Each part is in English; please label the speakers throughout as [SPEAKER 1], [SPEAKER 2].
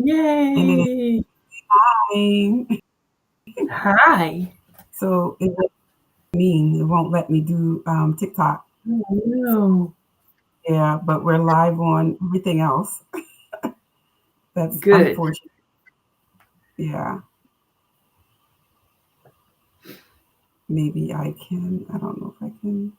[SPEAKER 1] And it
[SPEAKER 2] Yay!
[SPEAKER 1] is time.
[SPEAKER 2] Hi.
[SPEAKER 1] So it won't let me do TikTok.
[SPEAKER 2] Oh, no.
[SPEAKER 1] Yeah, but we're live on everything else. That's
[SPEAKER 2] Good.
[SPEAKER 1] unfortunate. Yeah, maybe I can. I don't know if I can.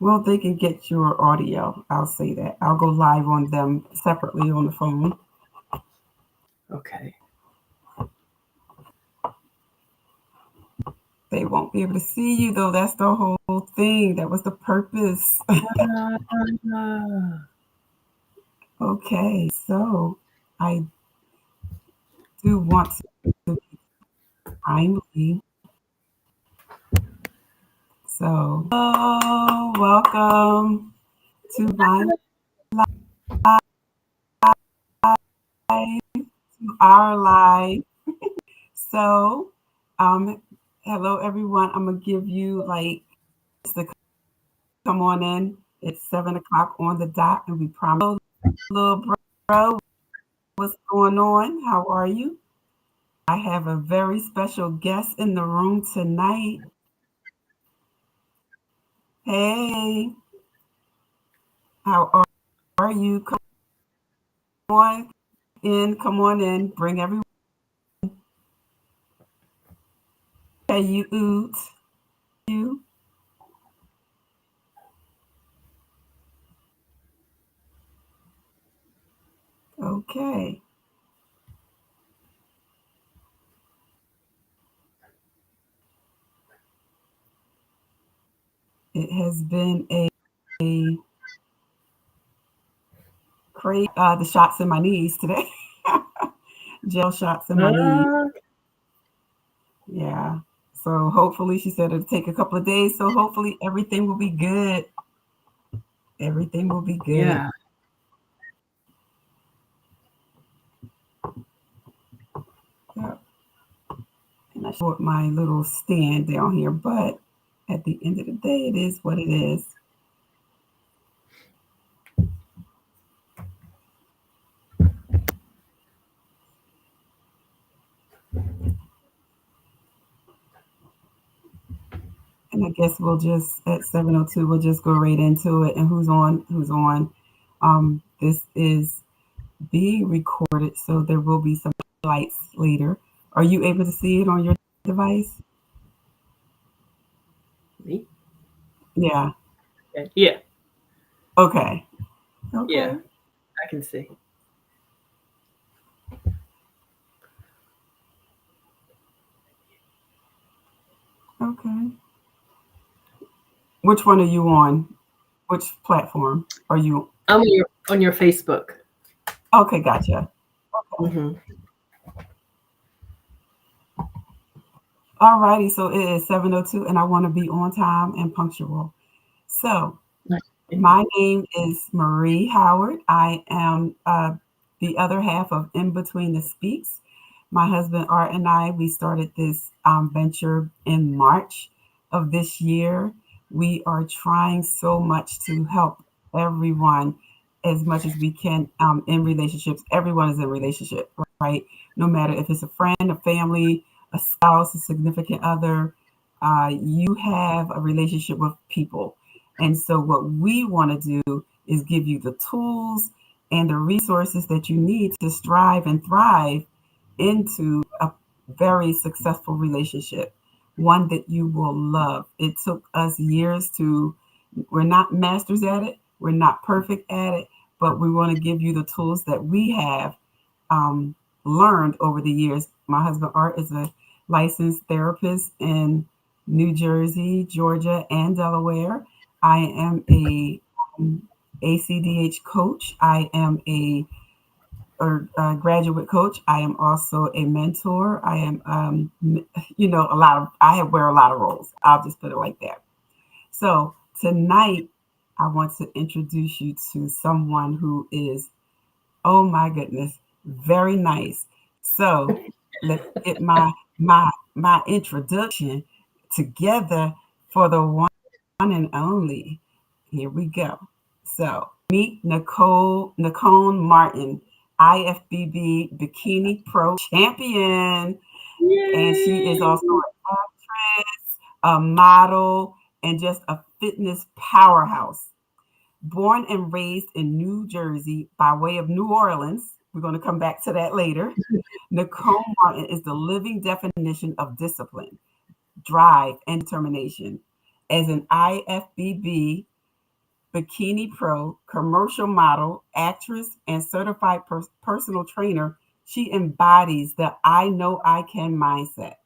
[SPEAKER 1] Well, they can get your audio. I'll say that. I'll go live on them separately on the phone.
[SPEAKER 2] Okay.
[SPEAKER 1] They won't be able to see you though. That's the whole thing. That was the purpose.
[SPEAKER 2] Ah,
[SPEAKER 1] Okay, so I do want to be timely. So, oh, welcome to my life, to our life. So, um, hello everyone. I'm gonna give you like to come on in. It's 7 o'clock on the dot, and we promise. Little bro, what's going on? How are you? I have a very special guest in the room tonight. Hey, how are you? On come on in, bring everyone. Hey, you oot, you. Okay, it has been a crazy. The shots in my knees today. Gel shots in my knees.
[SPEAKER 2] ah,
[SPEAKER 1] Yeah. So hopefully, she said it'll take a couple of days. So hopefully, everything will be good. Everything will be good.
[SPEAKER 2] yeah.
[SPEAKER 1] Yeah. And I short my little stand down here, but at the end of the day, it is what it is. And I guess we'll just at 7:02, we'll just go right into it. And who's on? Who's on? This is being recorded, so there will be some lights later. Are you able to see it on your device?
[SPEAKER 2] Me?
[SPEAKER 1] Yeah.
[SPEAKER 2] Okay. Yeah.
[SPEAKER 1] Okay.
[SPEAKER 2] Yeah.
[SPEAKER 1] Okay.
[SPEAKER 2] I can see.
[SPEAKER 1] Okay. Which one are you on? Which platform are you?
[SPEAKER 2] I'm on your Facebook.
[SPEAKER 1] Okay, gotcha. Okay.
[SPEAKER 2] Mm-hmm.
[SPEAKER 1] Alrighty, so it is 7:02 and I want to be on time and punctual. So, my name is Marie Howard. I am the other half of In Between the Speaks. My husband Art and I, we started this venture in March of this year. We are trying so much to help everyone as much as we can in relationships. Everyone is in relationship, right? No matter if it's a friend, a family, a spouse, a significant other, you have a relationship with people. And so, what we want to do is give you the tools and the resources that you need to strive and thrive into a very successful relationship, one that you will love. It took us years to, we're not masters at it, we're not perfect at it, but we want to give you the tools that we have um, learned over the years. My husband Art is a licensed therapist in New Jersey, Georgia, and Delaware. I am a ACDH coach. I am a graduate coach. I am also a mentor. I am, a lot of. Wear a lot of roles. I'll just put it like that. So tonight, I want to introduce you to someone who is, oh my goodness, very nice. So let's get my introduction together for the one and only. Here we go. So Meet Nacone Martin, IFBB Bikini Pro champion. And she is
[SPEAKER 2] Yay!
[SPEAKER 1] also an actress, a model, and just a fitness powerhouse. Born and raised in New Jersey by way of New Orleans, we're going to come back to that later. Nicole Martin is the living definition of discipline, drive, and determination. As an IFBB Bikini Pro, commercial model, actress, and certified personal trainer, she embodies the I know I can mindset,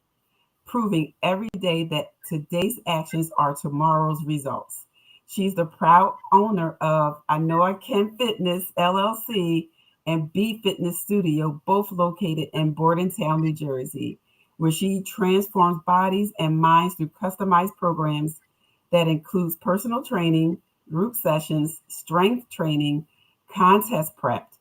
[SPEAKER 1] proving every day that today's actions are tomorrow's results. She's the proud owner of I Know I Can Fitness LLC and B Fitness Studio, both located in Bordentown, New Jersey, where she transforms bodies and minds through customized programs that includes personal training, group sessions, strength training, contest prep,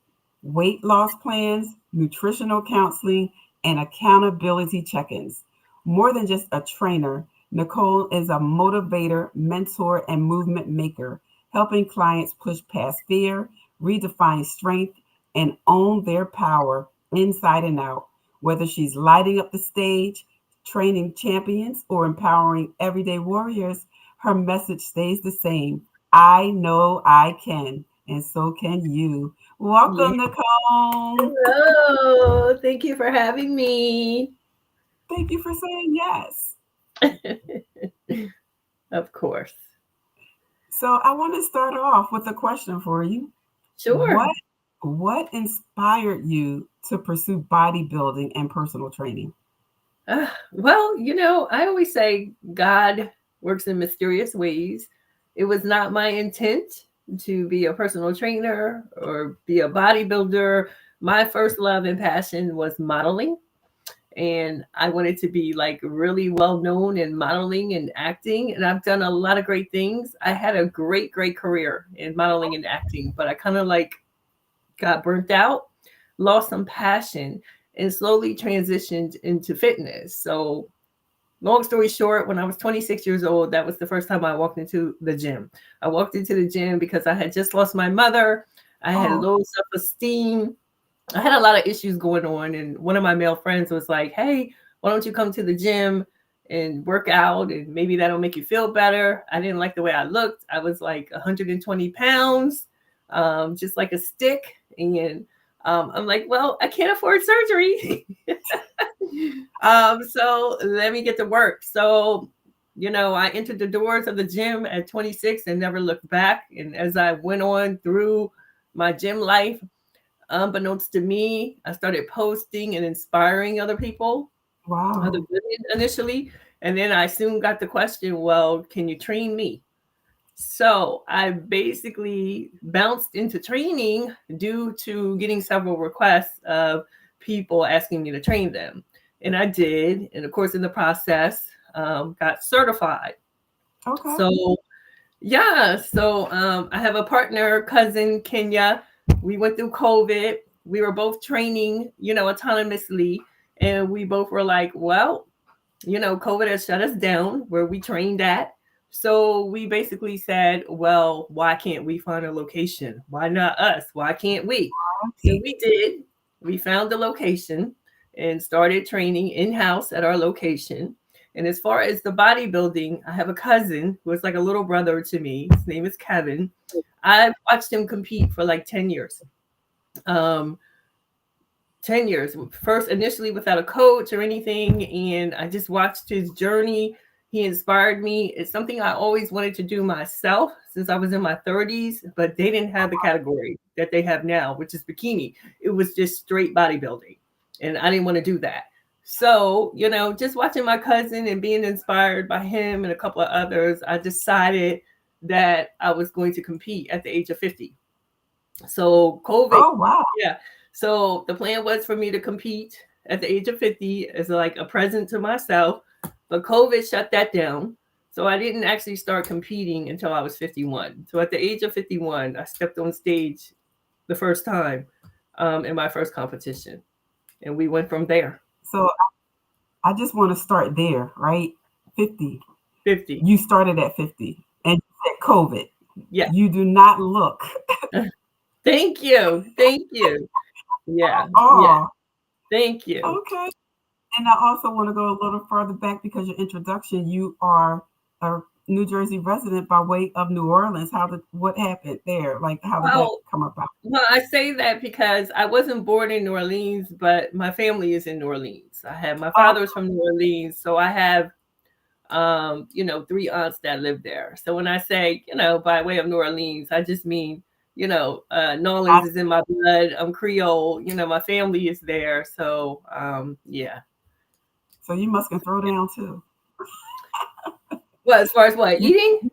[SPEAKER 1] weight loss plans, nutritional counseling, and accountability check-ins. More than just a trainer, Nicole is a motivator, mentor, and movement maker, helping clients push past fear, redefine strength, and own their power inside and out. Whether she's lighting up the stage, training champions, or empowering everyday warriors, her message stays the same. I know I can, and so can you.
[SPEAKER 2] Yeah.
[SPEAKER 1] Welcome, Nicole.
[SPEAKER 2] Hello. Thank you for having me.
[SPEAKER 1] Thank you for saying yes.
[SPEAKER 2] Of course.
[SPEAKER 1] So I want to start off with a question for you.
[SPEAKER 2] Sure.
[SPEAKER 1] What inspired you to pursue bodybuilding and personal training?
[SPEAKER 2] Well, I always say God works in mysterious ways. It was not my intent to be a personal trainer or be a bodybuilder. My first love and passion was modeling. And I wanted to be like really well known in modeling and acting. And I've done a lot of great things. I had a great career in modeling and acting, but I kind of like got burnt out, lost some passion, and slowly transitioned into fitness. So, long story short, when I was 26 years old, that was the first time I walked into the gym. I walked into the gym because I had just lost my mother. I had
[SPEAKER 1] Oh,
[SPEAKER 2] low self esteem. I had a lot of issues going on. And one of my male friends was like, hey, why don't you come to the gym and work out? And maybe that'll make you feel better. I didn't like the way I looked. I was like 120 pounds, just like a stick. And I'm like, well, I can't afford surgery. So let me get to work. So, I entered the doors of the gym at 26 and never looked back. And as I went on through my gym life, unbeknownst to me, I started posting and inspiring other people, other
[SPEAKER 1] wow.
[SPEAKER 2] women initially. And then I soon got the question, well, can you train me? So I basically bounced into training due to getting several requests of people asking me to train them. And I did. And of course, in the process, got certified.
[SPEAKER 1] Okay.
[SPEAKER 2] So, yeah. So I have a partner, cousin, Kenya. We went through COVID. We were both training, autonomously. And we both were like, well, COVID has shut us down where we trained at. So we basically said, well, why can't we find a location? Why not us? Why can't we? So we did. We found the location and started training in house at our location. And as far as the bodybuilding, I have a cousin who is like a little brother to me. His name is Kevin. I've watched him compete for like 10 years. Um, 10 years first initially without a coach or anything, and I just watched his journey. He inspired me. It's something I always wanted to do myself since I was in my 30s, but they didn't have the category that they have now, which is bikini. It was just straight bodybuilding, and I didn't want to do that. So, just watching my cousin and being inspired by him and a couple of others, I decided that I was going to compete at the age of 50. So COVID,
[SPEAKER 1] Oh, wow.
[SPEAKER 2] yeah. So the plan was for me to compete at the age of 50 as like a present to myself, but COVID shut that down. So I didn't actually start competing until I was 51. So at the age of 51, I stepped on stage the first time in my first competition, and we went from there.
[SPEAKER 1] So I just want to start there, right? 50.
[SPEAKER 2] 50.
[SPEAKER 1] You started at 50 and you said COVID.
[SPEAKER 2] Yeah.
[SPEAKER 1] You do not look
[SPEAKER 2] Thank you. Thank you. Yeah. Yeah.
[SPEAKER 1] Oh,
[SPEAKER 2] Thank you.
[SPEAKER 1] okay. And I also want to go a little further back because your introduction, you are a New Jersey resident by way of New Orleans. What happened there? Like, how did that
[SPEAKER 2] Well,
[SPEAKER 1] come about?
[SPEAKER 2] well, I say that because I wasn't born in New Orleans, but my family is in New Orleans. I have my
[SPEAKER 1] Oh,
[SPEAKER 2] father's from New Orleans, so I have three aunts that live there. So when I say, by way of New Orleans, I just mean, New
[SPEAKER 1] I,
[SPEAKER 2] Orleans is in my blood. I'm Creole, my family is there. So yeah.
[SPEAKER 1] so you must can throw down too.
[SPEAKER 2] Well, as far as what,
[SPEAKER 1] You,
[SPEAKER 2] eating?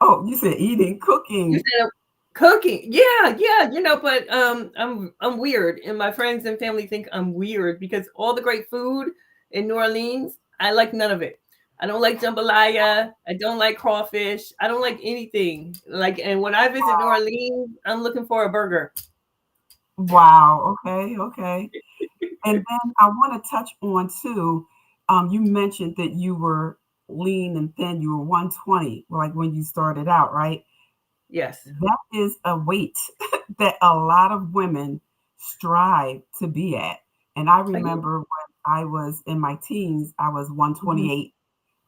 [SPEAKER 1] oh, you said eating,
[SPEAKER 2] You
[SPEAKER 1] cooking.
[SPEAKER 2] said cooking. Yeah, yeah, but I'm weird, and my friends and family think I'm weird because all the great food in New Orleans, I like none of it. I don't like jambalaya. I don't like crawfish. I don't like anything. Like, and when I visit New Orleans, I'm looking for a burger.
[SPEAKER 1] Wow. Okay. Okay. And then I want to touch on too. You mentioned that you were lean and thin. You were 120, like when you started out, right?
[SPEAKER 2] Yes.
[SPEAKER 1] That is a weight that a lot of women strive to be at. And I
[SPEAKER 2] I get
[SPEAKER 1] remember when I was in my teens, I was
[SPEAKER 2] it.
[SPEAKER 1] 128.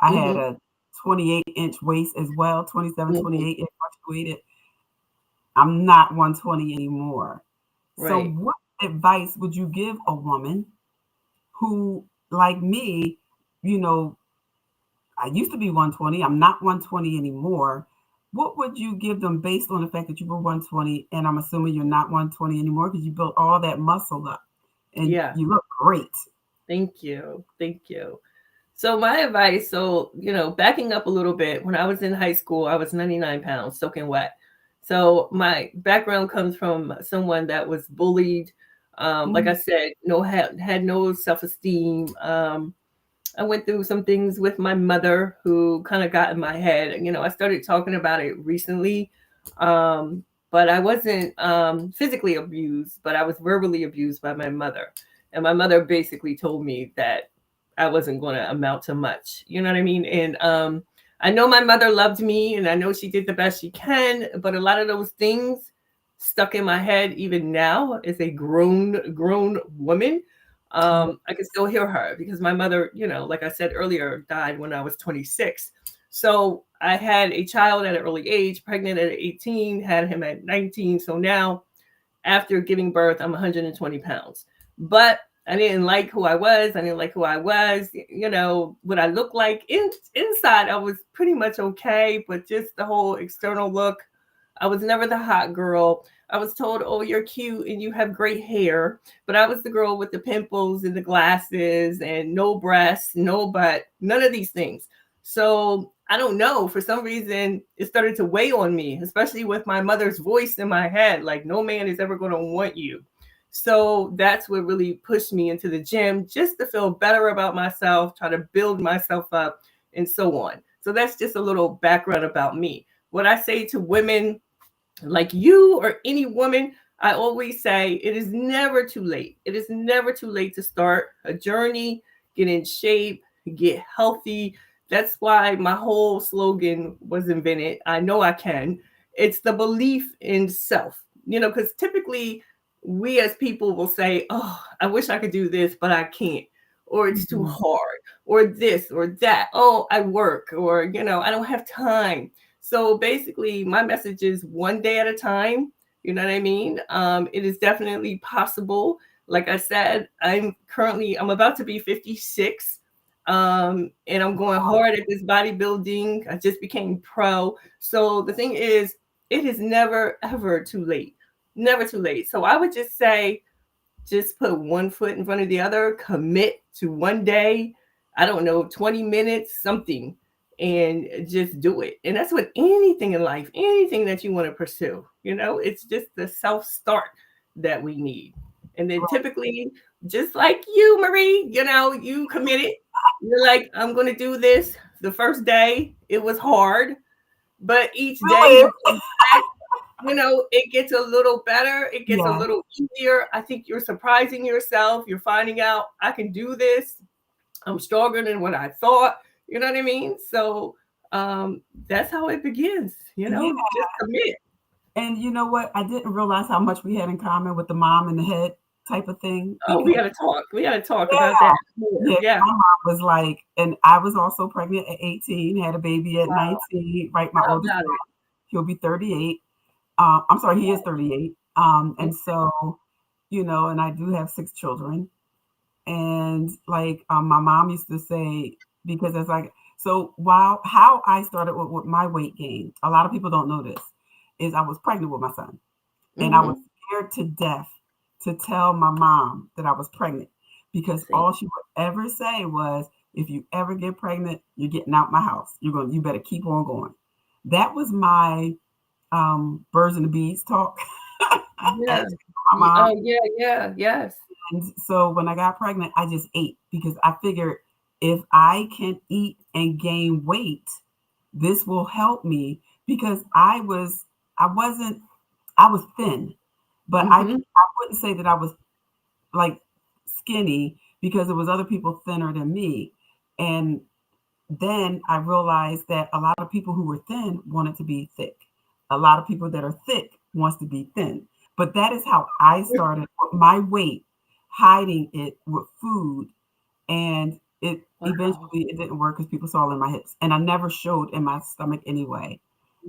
[SPEAKER 1] I had
[SPEAKER 2] Hmm.
[SPEAKER 1] a 28-inch waist as well, 27,
[SPEAKER 2] Hmm.
[SPEAKER 1] 28. It fluctuated. I'm not 120 anymore. So,
[SPEAKER 2] Right.
[SPEAKER 1] what advice would you give a woman who, like me, you know, I used to be 120. I'm not 120 anymore. What would you give them based on the fact that you were 120? And I'm assuming you're not 120 anymore because you built all that muscle up and
[SPEAKER 2] Yeah.
[SPEAKER 1] you look great.
[SPEAKER 2] Thank you. Thank you. So my advice, backing up a little bit, when I was in high school, I was 99 pounds, soaking wet. So my background comes from someone that was bullied. Like I
[SPEAKER 1] Mm,
[SPEAKER 2] said, had no self-esteem. I went through some things with my mother who kind of got in my head. I started talking about it recently, but I wasn't physically abused, but I was verbally abused by my mother. And my mother basically told me that I wasn't going to amount to much. You know what I mean? And I know my mother loved me and I know she did the best she can, but a lot of those things stuck in my head even now as a grown woman. I can still hear her because my mother, like I said earlier, died when I was 26. So I had a child at an early age, pregnant at 18, had him at 19. So now, after giving birth, I'm 120 pounds. But I didn't like who I was. I didn't like who I was. What I looked like inside, I was pretty much okay, but just the whole external look, I was never the hot girl. I was told, "Oh, you're cute and you have great hair," but I was the girl with the pimples and the glasses and no breasts, no butt, none of these things. So I don't know. For some reason, it started to weigh on me, especially with my mother's voice in my head, like no man is ever going to want you. So that's what really pushed me into the gym, just to feel better about myself, try to build myself up, and so on. So that's just a little background about me. What I say to women like you or any woman, I always say it is never too late. It is never too late to start a journey, get in shape, get healthy. That's why my whole slogan was invented. I know I can. It's the belief in self, because typically we as people will say, "Oh, I wish I could do this, but I can't." Or it's too
[SPEAKER 1] mhm.
[SPEAKER 2] hard, or this or that. Oh, I work, or, I don't have time. So basically, my message is one day at a time. You know what I mean? It is definitely possible. Like I said, I'm about to be 56. And I'm going hard at this bodybuilding. I just became pro. So the thing is, it is never, ever too late. Never too late. So I would just say, just put one foot in front of the other, commit to one day, I don't know, 20 minutes, something, and just do it. And that's with anything in life, anything that you want to pursue. It's just the self start that we need. And then typically, just like you, Marie, you committed. You're like, I'm going to do this. The first day, it was hard, but each day
[SPEAKER 1] Really?
[SPEAKER 2] you come back, it gets a little better. It gets a
[SPEAKER 1] Yeah.
[SPEAKER 2] little easier. I think you're surprising yourself. You're finding out I can do this. I'm stronger than what I thought. You know what I mean? So that's how it begins,
[SPEAKER 1] Yeah.
[SPEAKER 2] just commit.
[SPEAKER 1] And you know what? I didn't realize how much we had in common with the mom in the head type of thing
[SPEAKER 2] Oh,
[SPEAKER 1] because
[SPEAKER 2] we gotta talk
[SPEAKER 1] yeah,
[SPEAKER 2] about that more.
[SPEAKER 1] yeah,
[SPEAKER 2] Yeah.
[SPEAKER 1] my mom was like, and I was also pregnant at 18, had a baby at
[SPEAKER 2] Wow.
[SPEAKER 1] 19, right? My
[SPEAKER 2] How
[SPEAKER 1] oldest
[SPEAKER 2] about
[SPEAKER 1] son,
[SPEAKER 2] it?
[SPEAKER 1] he'll be 38. I'm sorry, he is 38.
[SPEAKER 2] Mm.
[SPEAKER 1] And so, and I do have 6 children. And like my mom used to say, because it's like, so while how I started with my weight gain, a lot of people don't know this, is I was pregnant with my son. And I was
[SPEAKER 2] Mhm.
[SPEAKER 1] scared to death to tell my mom that I was pregnant because
[SPEAKER 2] Same.
[SPEAKER 1] all she would ever say was, if you ever get pregnant, you're getting out my house. You better keep on going. That was my birds and the bees talk
[SPEAKER 2] Yeah.
[SPEAKER 1] as my mom.
[SPEAKER 2] Oh, yeah, yeah, yes.
[SPEAKER 1] And so when I got pregnant, I just ate because I figured if I can eat and gain weight, this will help me because I wasn't I was thin, but
[SPEAKER 2] Mhm.
[SPEAKER 1] I wouldn't say that I was like skinny because there was other people thinner than me. And then I realized that a lot of people who were thin wanted to be thick. A lot of people that are thick wants to be thin. But that is how I started with my weight, hiding it with food, and it
[SPEAKER 2] Wow.
[SPEAKER 1] eventually it didn't work because people saw it in my hips, and I never showed in my stomach anyway.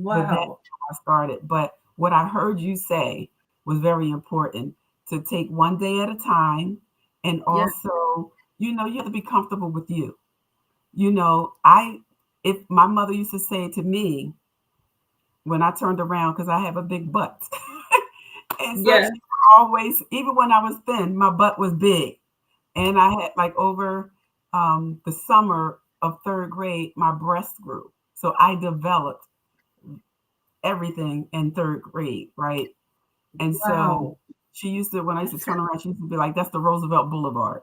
[SPEAKER 1] But that's
[SPEAKER 2] Wow.
[SPEAKER 1] how I started. But what I heard you say was very important to take one day at a time. And
[SPEAKER 2] Yeah.
[SPEAKER 1] also, you have to be comfortable with you. If my mother used to say to me when I turned around, because I have a big butt. And so
[SPEAKER 2] Yeah.
[SPEAKER 1] she always, even when I was thin, my butt was big. And I had like over the summer of third grade, my breast grew. So I developed everything in third grade, right? And so
[SPEAKER 2] Wow.
[SPEAKER 1] she used to, when I used to
[SPEAKER 2] That's
[SPEAKER 1] turn around, she used to be like, that's the Roosevelt Boulevard.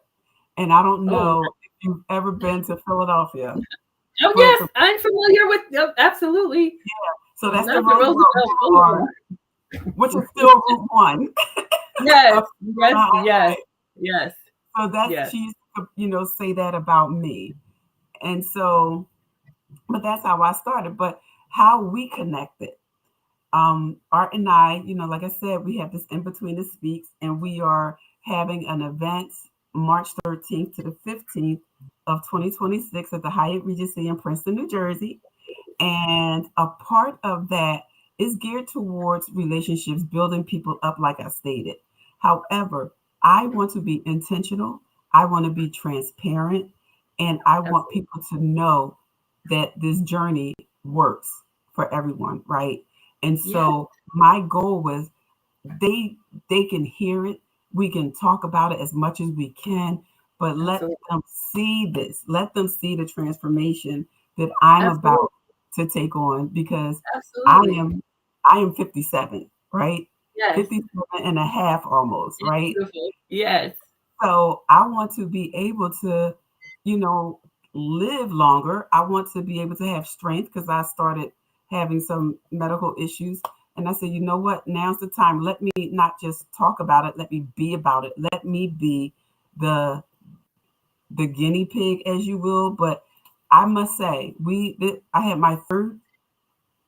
[SPEAKER 1] And I don't
[SPEAKER 2] oh,
[SPEAKER 1] know if you've ever been to Philadelphia,
[SPEAKER 2] oh,
[SPEAKER 1] but
[SPEAKER 2] yes, I'm familiar with absolutely.
[SPEAKER 1] so that's the
[SPEAKER 2] Not the
[SPEAKER 1] Roosevelt
[SPEAKER 2] Roosevelt
[SPEAKER 1] Boulevard,
[SPEAKER 2] Boulevard.
[SPEAKER 1] which is still Route 1
[SPEAKER 2] Yes,
[SPEAKER 1] of
[SPEAKER 2] yes,
[SPEAKER 1] my
[SPEAKER 2] yes,
[SPEAKER 1] highway.
[SPEAKER 2] yes,
[SPEAKER 1] So that's,
[SPEAKER 2] yes.
[SPEAKER 1] she used to, say that about me. And so, but that's how I started. But how we connected. Art and I, like I said, we have this in between the speaks, and we are having an event March 13th to the 15th of 2026 at the Hyatt Regency in Princeton, New Jersey. And a part of that is geared towards relationships, building people up, like I stated. However, I want to be intentional, I want to be transparent, and I want
[SPEAKER 2] Absolutely.
[SPEAKER 1] people to know that this journey works for everyone, right? And
[SPEAKER 2] Yes,
[SPEAKER 1] so my goal was they they can hear it, we can talk about it as much as we can, but let
[SPEAKER 2] absolutely,
[SPEAKER 1] them see this, let them see the transformation that I'm
[SPEAKER 2] absolutely,
[SPEAKER 1] about to take on because i
[SPEAKER 2] absolutely.
[SPEAKER 1] am I am 57, right?
[SPEAKER 2] Yes,
[SPEAKER 1] 57 and a half almost, right?
[SPEAKER 2] beautiful. Yes,
[SPEAKER 1] So I want to be able to, you know, live longer. I want to be able to have strength because I started having some medical issues. And I said, you know what? Now's the time. Let me not just talk about it. Let me be about it. Let me be the the guinea pig, as you will. But I must say, I had my third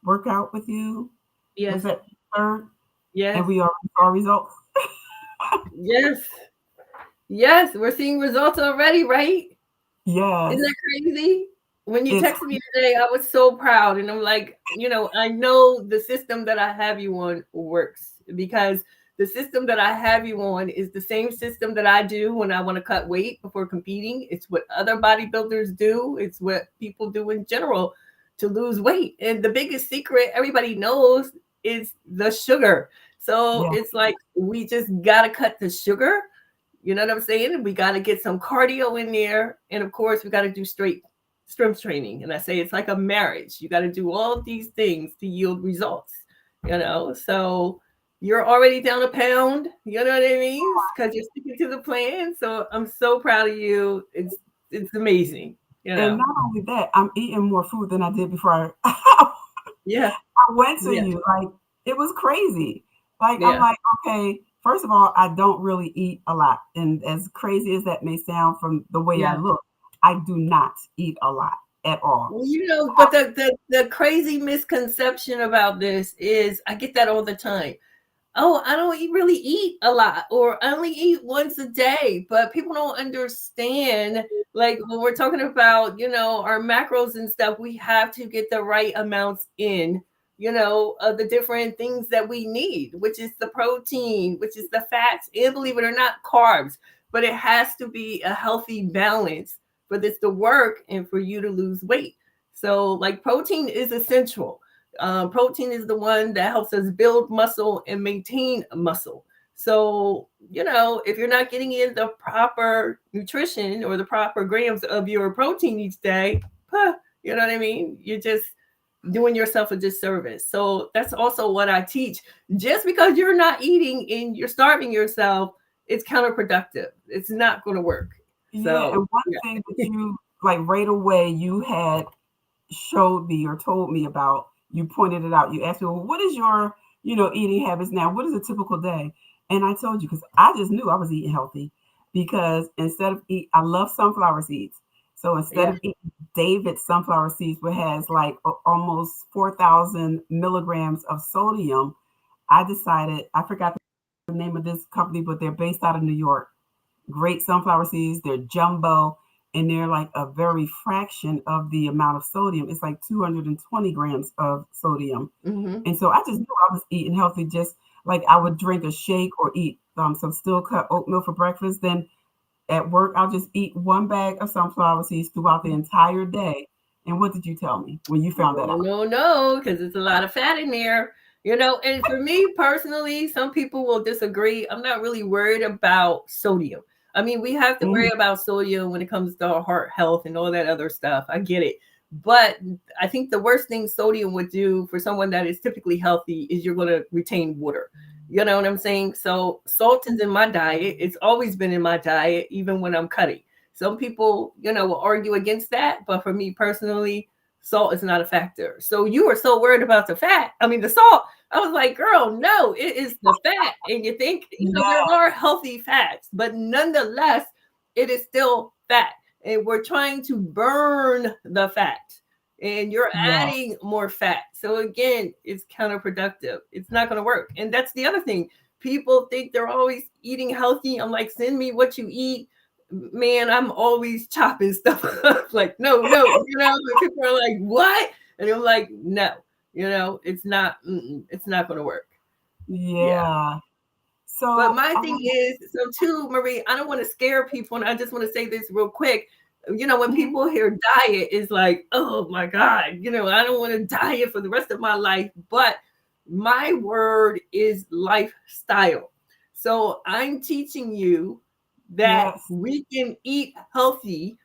[SPEAKER 1] workout with you. Was
[SPEAKER 2] yes,
[SPEAKER 1] that third? And
[SPEAKER 2] yes,
[SPEAKER 1] we already saw results.
[SPEAKER 2] yes, yes. We're seeing results already, right? Isn't
[SPEAKER 1] Yes,
[SPEAKER 2] that crazy? When you
[SPEAKER 1] it's
[SPEAKER 2] texted me today, I was so proud. And I'm like, I know the system that I have you on works because the system that I have you on is the same system that I do when I want to cut weight before competing. It's what other bodybuilders do, it's what people do in general to lose weight. And the biggest secret everybody knows is the sugar. So
[SPEAKER 1] yeah,
[SPEAKER 2] it's like we just got to cut the sugar, you know what I'm saying? We got to get some cardio in there. And of course, we got to do straight strength training. And I say it's like a marriage. You got to do all of these things to yield results, So you're already down a pound, you know what I mean? Because you're sticking to the plan. So I'm so proud of you. It's amazing,
[SPEAKER 1] and not only that, I'm eating more food than I did before I
[SPEAKER 2] Yeah.
[SPEAKER 1] I went to
[SPEAKER 2] Yeah.
[SPEAKER 1] you. Like, it was crazy. Like, I'm
[SPEAKER 2] Yeah.
[SPEAKER 1] like, okay, first of all, I don't really eat a lot. And as crazy as that may sound from the way I
[SPEAKER 2] Yeah.
[SPEAKER 1] look, I do not eat a lot. at all.
[SPEAKER 2] Well, but the crazy misconception about this is I get that all the time. Oh, I don't really eat a lot, or I only eat once a day. But people don't understand, like when we're talking about, our macros and stuff, we have to get the right amounts in, of the different things that we need, which is the protein, which is the fats, and believe it or not, carbs. But it has to be a healthy balance for this to work and for you to lose weight. So, like, protein is essential. Protein is the one that helps us build muscle and maintain muscle. So, if you're not getting in the proper nutrition or the proper grams of your protein each day, you know what I mean? You're just doing yourself a disservice. So that's also what I teach. Just because you're not eating and you're starving yourself, it's counterproductive. It's not going to work.
[SPEAKER 1] Yeah, and one thing that you like right away you had showed me or told me about, you pointed it out. You asked me, well, what is your, eating habits now? What is a typical day? And I told you, because I just knew I was eating healthy, because instead of I love sunflower seeds. So instead of eating David sunflower seeds, which has like almost 4,000 milligrams of sodium, I decided, I forgot the name of this company, but they're based out of New York. Great sunflower seeds. They're jumbo, and they're like a very fraction of the amount of sodium. It's like 220 grams of sodium.
[SPEAKER 2] Mm-hmm.
[SPEAKER 1] And so I just knew I was eating healthy. Just like I would drink a shake or eat some still cut oatmeal for breakfast. Then at work, I'll just eat one bag of sunflower seeds throughout the entire day. And what did you tell me when you found that out?
[SPEAKER 2] No, because it's a lot of fat in there. And for me personally, some people will disagree. I'm not really worried about sodium. I mean, we have to worry about sodium when it comes to our heart health and all that other stuff. I get it. But I think the worst thing sodium would do for someone that is typically healthy is you're going to retain water. You know what I'm saying? So salt is in my diet. It's always been in my diet, even when I'm cutting. Some people, will argue against that. But for me personally, salt is not a factor. So you were so worried about the salt. I was like, girl, no, it is the fat. And you think, there are healthy fats, but nonetheless, it is still fat. And we're trying to burn the fat. And you're adding more fat. So again, it's counterproductive. It's not going to work. And that's the other thing. People think they're always eating healthy. I'm like, send me what you eat. Man, I'm always chopping stuff up. Like, no, people are like, what? And I'm like, no, it's not going to work.
[SPEAKER 1] Yeah. So,
[SPEAKER 2] but my thing is, so too, Marie, I don't want to scare people. And I just want to say this real quick. When people hear diet, is like, oh my God, I don't want to diet for the rest of my life. But my word is lifestyle. So I'm teaching you that we can eat healthy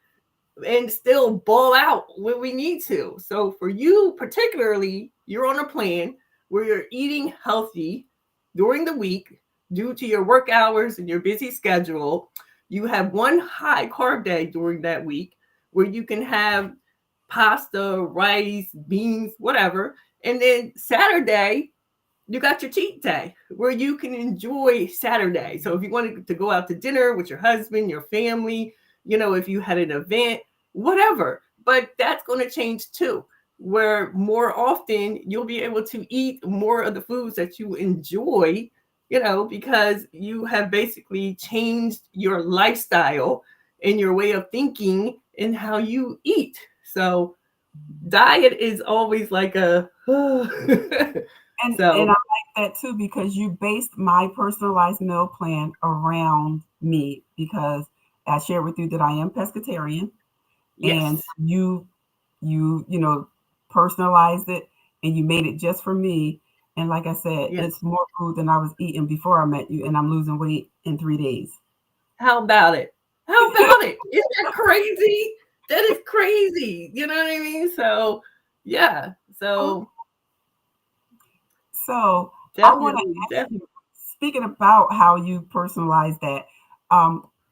[SPEAKER 2] and still ball out when we need to. So for you particularly, you're on a plan where you're eating healthy during the week due to your work hours and your busy schedule. You have one high carb day during that week where you can have pasta, rice, beans, whatever. And then Saturday, you got your cheat day where you can enjoy Saturday. So if you wanted to go out to dinner with your husband, your family, if you had an event, whatever. But that's going to change too, where more often you'll be able to eat more of the foods that you enjoy, because you have basically changed your lifestyle and your way of thinking and how you eat. So diet is always like a
[SPEAKER 1] And I like that too, because you based my personalized meal plan around me, because I shared with you that I am pescatarian. And you personalized it and you made it just for me. And like I said, it's more food than I was eating before I met you, and I'm losing weight in 3 days.
[SPEAKER 2] How about it? Isn't that crazy? That is crazy. You know what I mean? So yeah. So
[SPEAKER 1] I want to ask you, speaking about how you personalize that,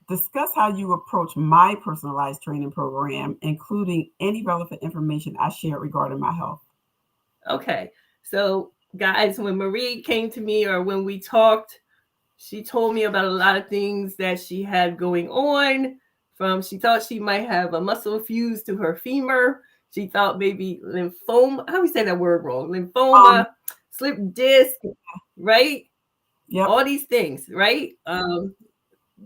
[SPEAKER 1] discuss how you approach my personalized training program, including any relevant information I share regarding my health.
[SPEAKER 2] Okay. So, guys, when Marie came to me or when we talked, she told me about a lot of things that she had going on. She thought she might have a muscle fused to her femur. She thought maybe lymphoma. How do we say that word wrong?
[SPEAKER 1] Um,
[SPEAKER 2] Lymphoma, slip disc, right?
[SPEAKER 1] yep.
[SPEAKER 2] All these things, right?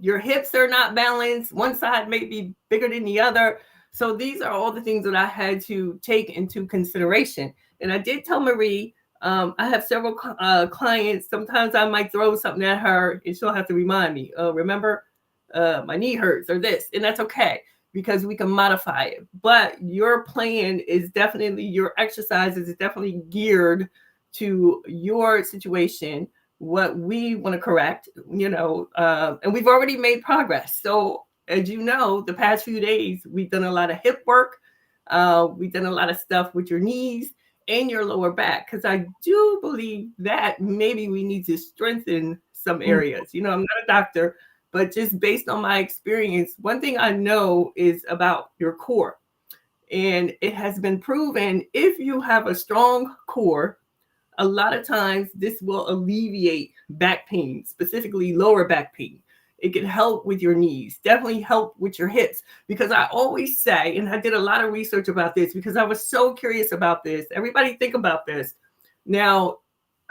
[SPEAKER 2] Your hips are not balanced. One side may be bigger than the other. So these are all the things that I had to take into consideration. And I did tell Marie, I have several clients. Sometimes I might throw something at her and she'll have to remind me, remember, my knee hurts or this. And that's okay because we can modify it. But your plan is definitely, your exercises is definitely geared to your situation, what we want to correct, and we've already made progress. So, as you know, the past few days, we've done a lot of hip work. We've done a lot of stuff with your knees and your lower back, because I do believe that maybe we need to strengthen some areas. I'm not a doctor, but just based on my experience, one thing I know is about your core. And it has been proven if you have a strong core, a lot of times this will alleviate back pain, specifically lower back pain. It can help with your knees, definitely help with your hips. Because I always say, and I did a lot of research about this because I was so curious about this. Everybody think about this. Now,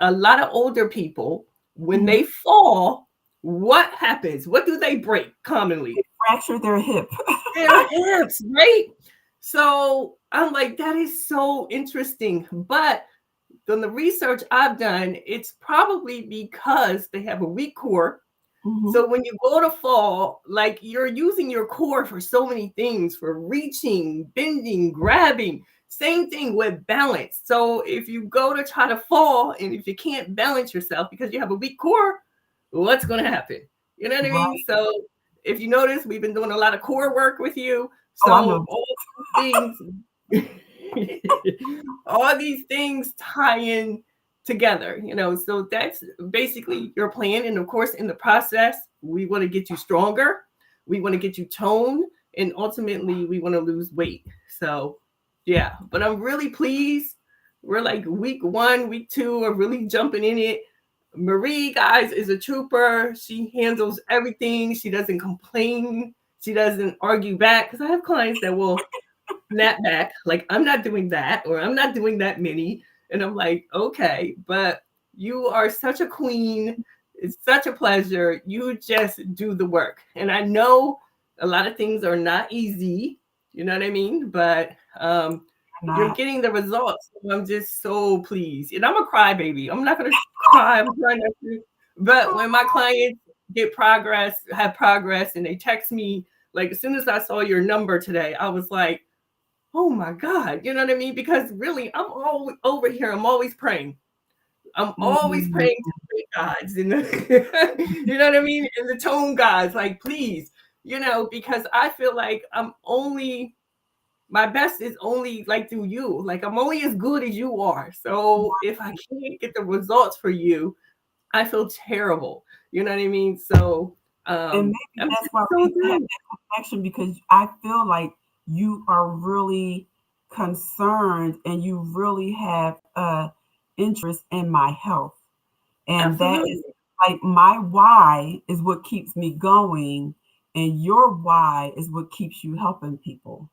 [SPEAKER 2] a lot of older people, when they fall, what happens? What do they break commonly?
[SPEAKER 1] Fracture their hip.
[SPEAKER 2] Their hips, right? So I'm like, that is so interesting. But from the research I've done, it's probably because they have a weak core. So when you go to fall, like you're using your core for so many things, for reaching, bending, grabbing. Same thing with balance. So if you go to try to fall and if you can't balance yourself because you have a weak core, what's going to happen? You know what I mean?
[SPEAKER 1] Right.
[SPEAKER 2] So if you notice, we've been doing a lot of core work with you.
[SPEAKER 1] Oh, I know.
[SPEAKER 2] So all things, all these things tie in together, so that's basically your plan. And of course, in the process, we want to get you stronger, we want to get you toned, and ultimately we want to lose weight. So yeah, but I'm really pleased. We're like week 1, week 2 are really jumping in it. Marie, guys, is a trooper. She handles everything. She doesn't complain, she doesn't argue back, because I have clients that will snap back, like, I'm not doing that, or I'm not doing that many. And I'm like, okay, but you are such a queen. It's such a pleasure. You just do the work. And I know a lot of things are not easy, you know what I mean? But you're getting the results. So I'm just so pleased. And I'm a crybaby. I'm not going to cry. I'm trying not to. But when my clients have progress, and they text me, like, as soon as I saw your number today, I was like, oh my God, you know what I mean? Because really, I'm always over here. I'm always praying. I'm always praying to the gods and you know what I mean? And the tone gods, like, please, because I feel like my best is only like through you. Like, I'm only as good as you are. So if I can't get the results for you, I feel terrible. You know what I mean? So,
[SPEAKER 1] and maybe that's why we have that connection, because I feel like you are really concerned and you really have interest in my health. And that is like, my why is what keeps me going, and your why is what keeps you helping people.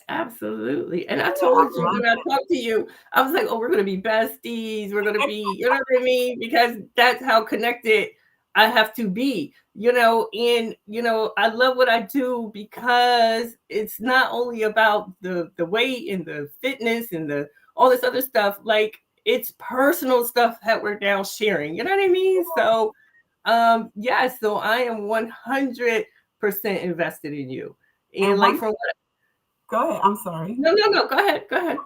[SPEAKER 2] Absolutely. And I told you when I talked to you, I was like, oh, we're going to be besties. We're going to be, you know what I mean? Because that's how connected I have to be, and, I love what I do, because it's not only about the weight and the fitness and all this other stuff. Like, it's personal stuff that we're now sharing. You know what I mean? So, yeah, so I am 100% invested in you. And like, from what
[SPEAKER 1] Go ahead. I'm sorry.
[SPEAKER 2] No. Go ahead.
[SPEAKER 1] I was going to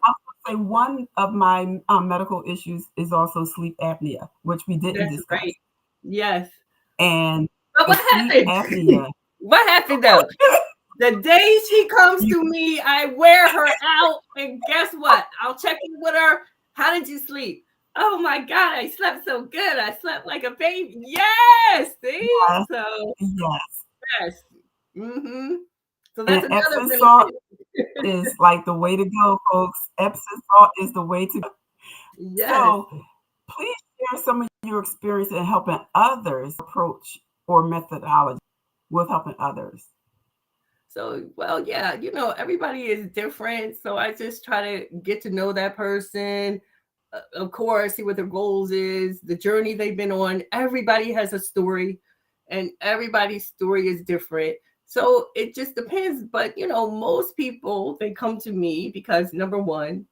[SPEAKER 1] say, one of my medical issues is also sleep apnea, which we didn't discuss.
[SPEAKER 2] Right. Yes.
[SPEAKER 1] And
[SPEAKER 2] but what happened?
[SPEAKER 1] Apnea.
[SPEAKER 2] What happened though? The day she comes to me, I wear her out, and guess what? I'll check in with her. How did you sleep? Oh my God, I slept so good. I slept like a baby. Yes. See?
[SPEAKER 1] Yes.
[SPEAKER 2] So yes. Mm-hmm. So that's
[SPEAKER 1] and
[SPEAKER 2] another
[SPEAKER 1] Epsom salt is like the way to go, folks. Epsom salt is the way to go.
[SPEAKER 2] Yes.
[SPEAKER 1] So please share some of your experience in helping others approach or methodology with helping others.
[SPEAKER 2] So, well, yeah, everybody is different. So I just try to get to know that person. Of course, see what their goals is, the journey they've been on. Everybody has a story, and everybody's story is different. So it just depends. But most people, they come to me because number one,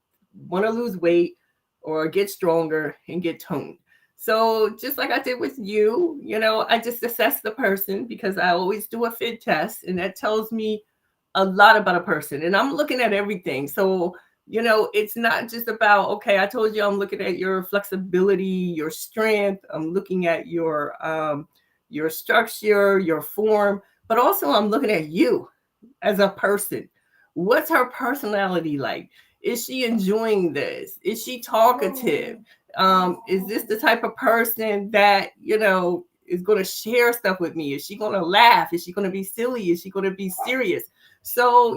[SPEAKER 2] want to lose weight or get stronger and get toned. So just like I did with you, I just assess the person because I always do a fit test, and that tells me a lot about a person. And I'm looking at everything. So it's not just about, okay, I told you I'm looking at your flexibility, your strength. I'm looking at your structure, your form, but also I'm looking at you as a person. What's her personality like? Is she enjoying this? Is she talkative? Is this the type of person that, is going to share stuff with me? Is she going to laugh? Is she going to be silly? Is she going to be serious? So,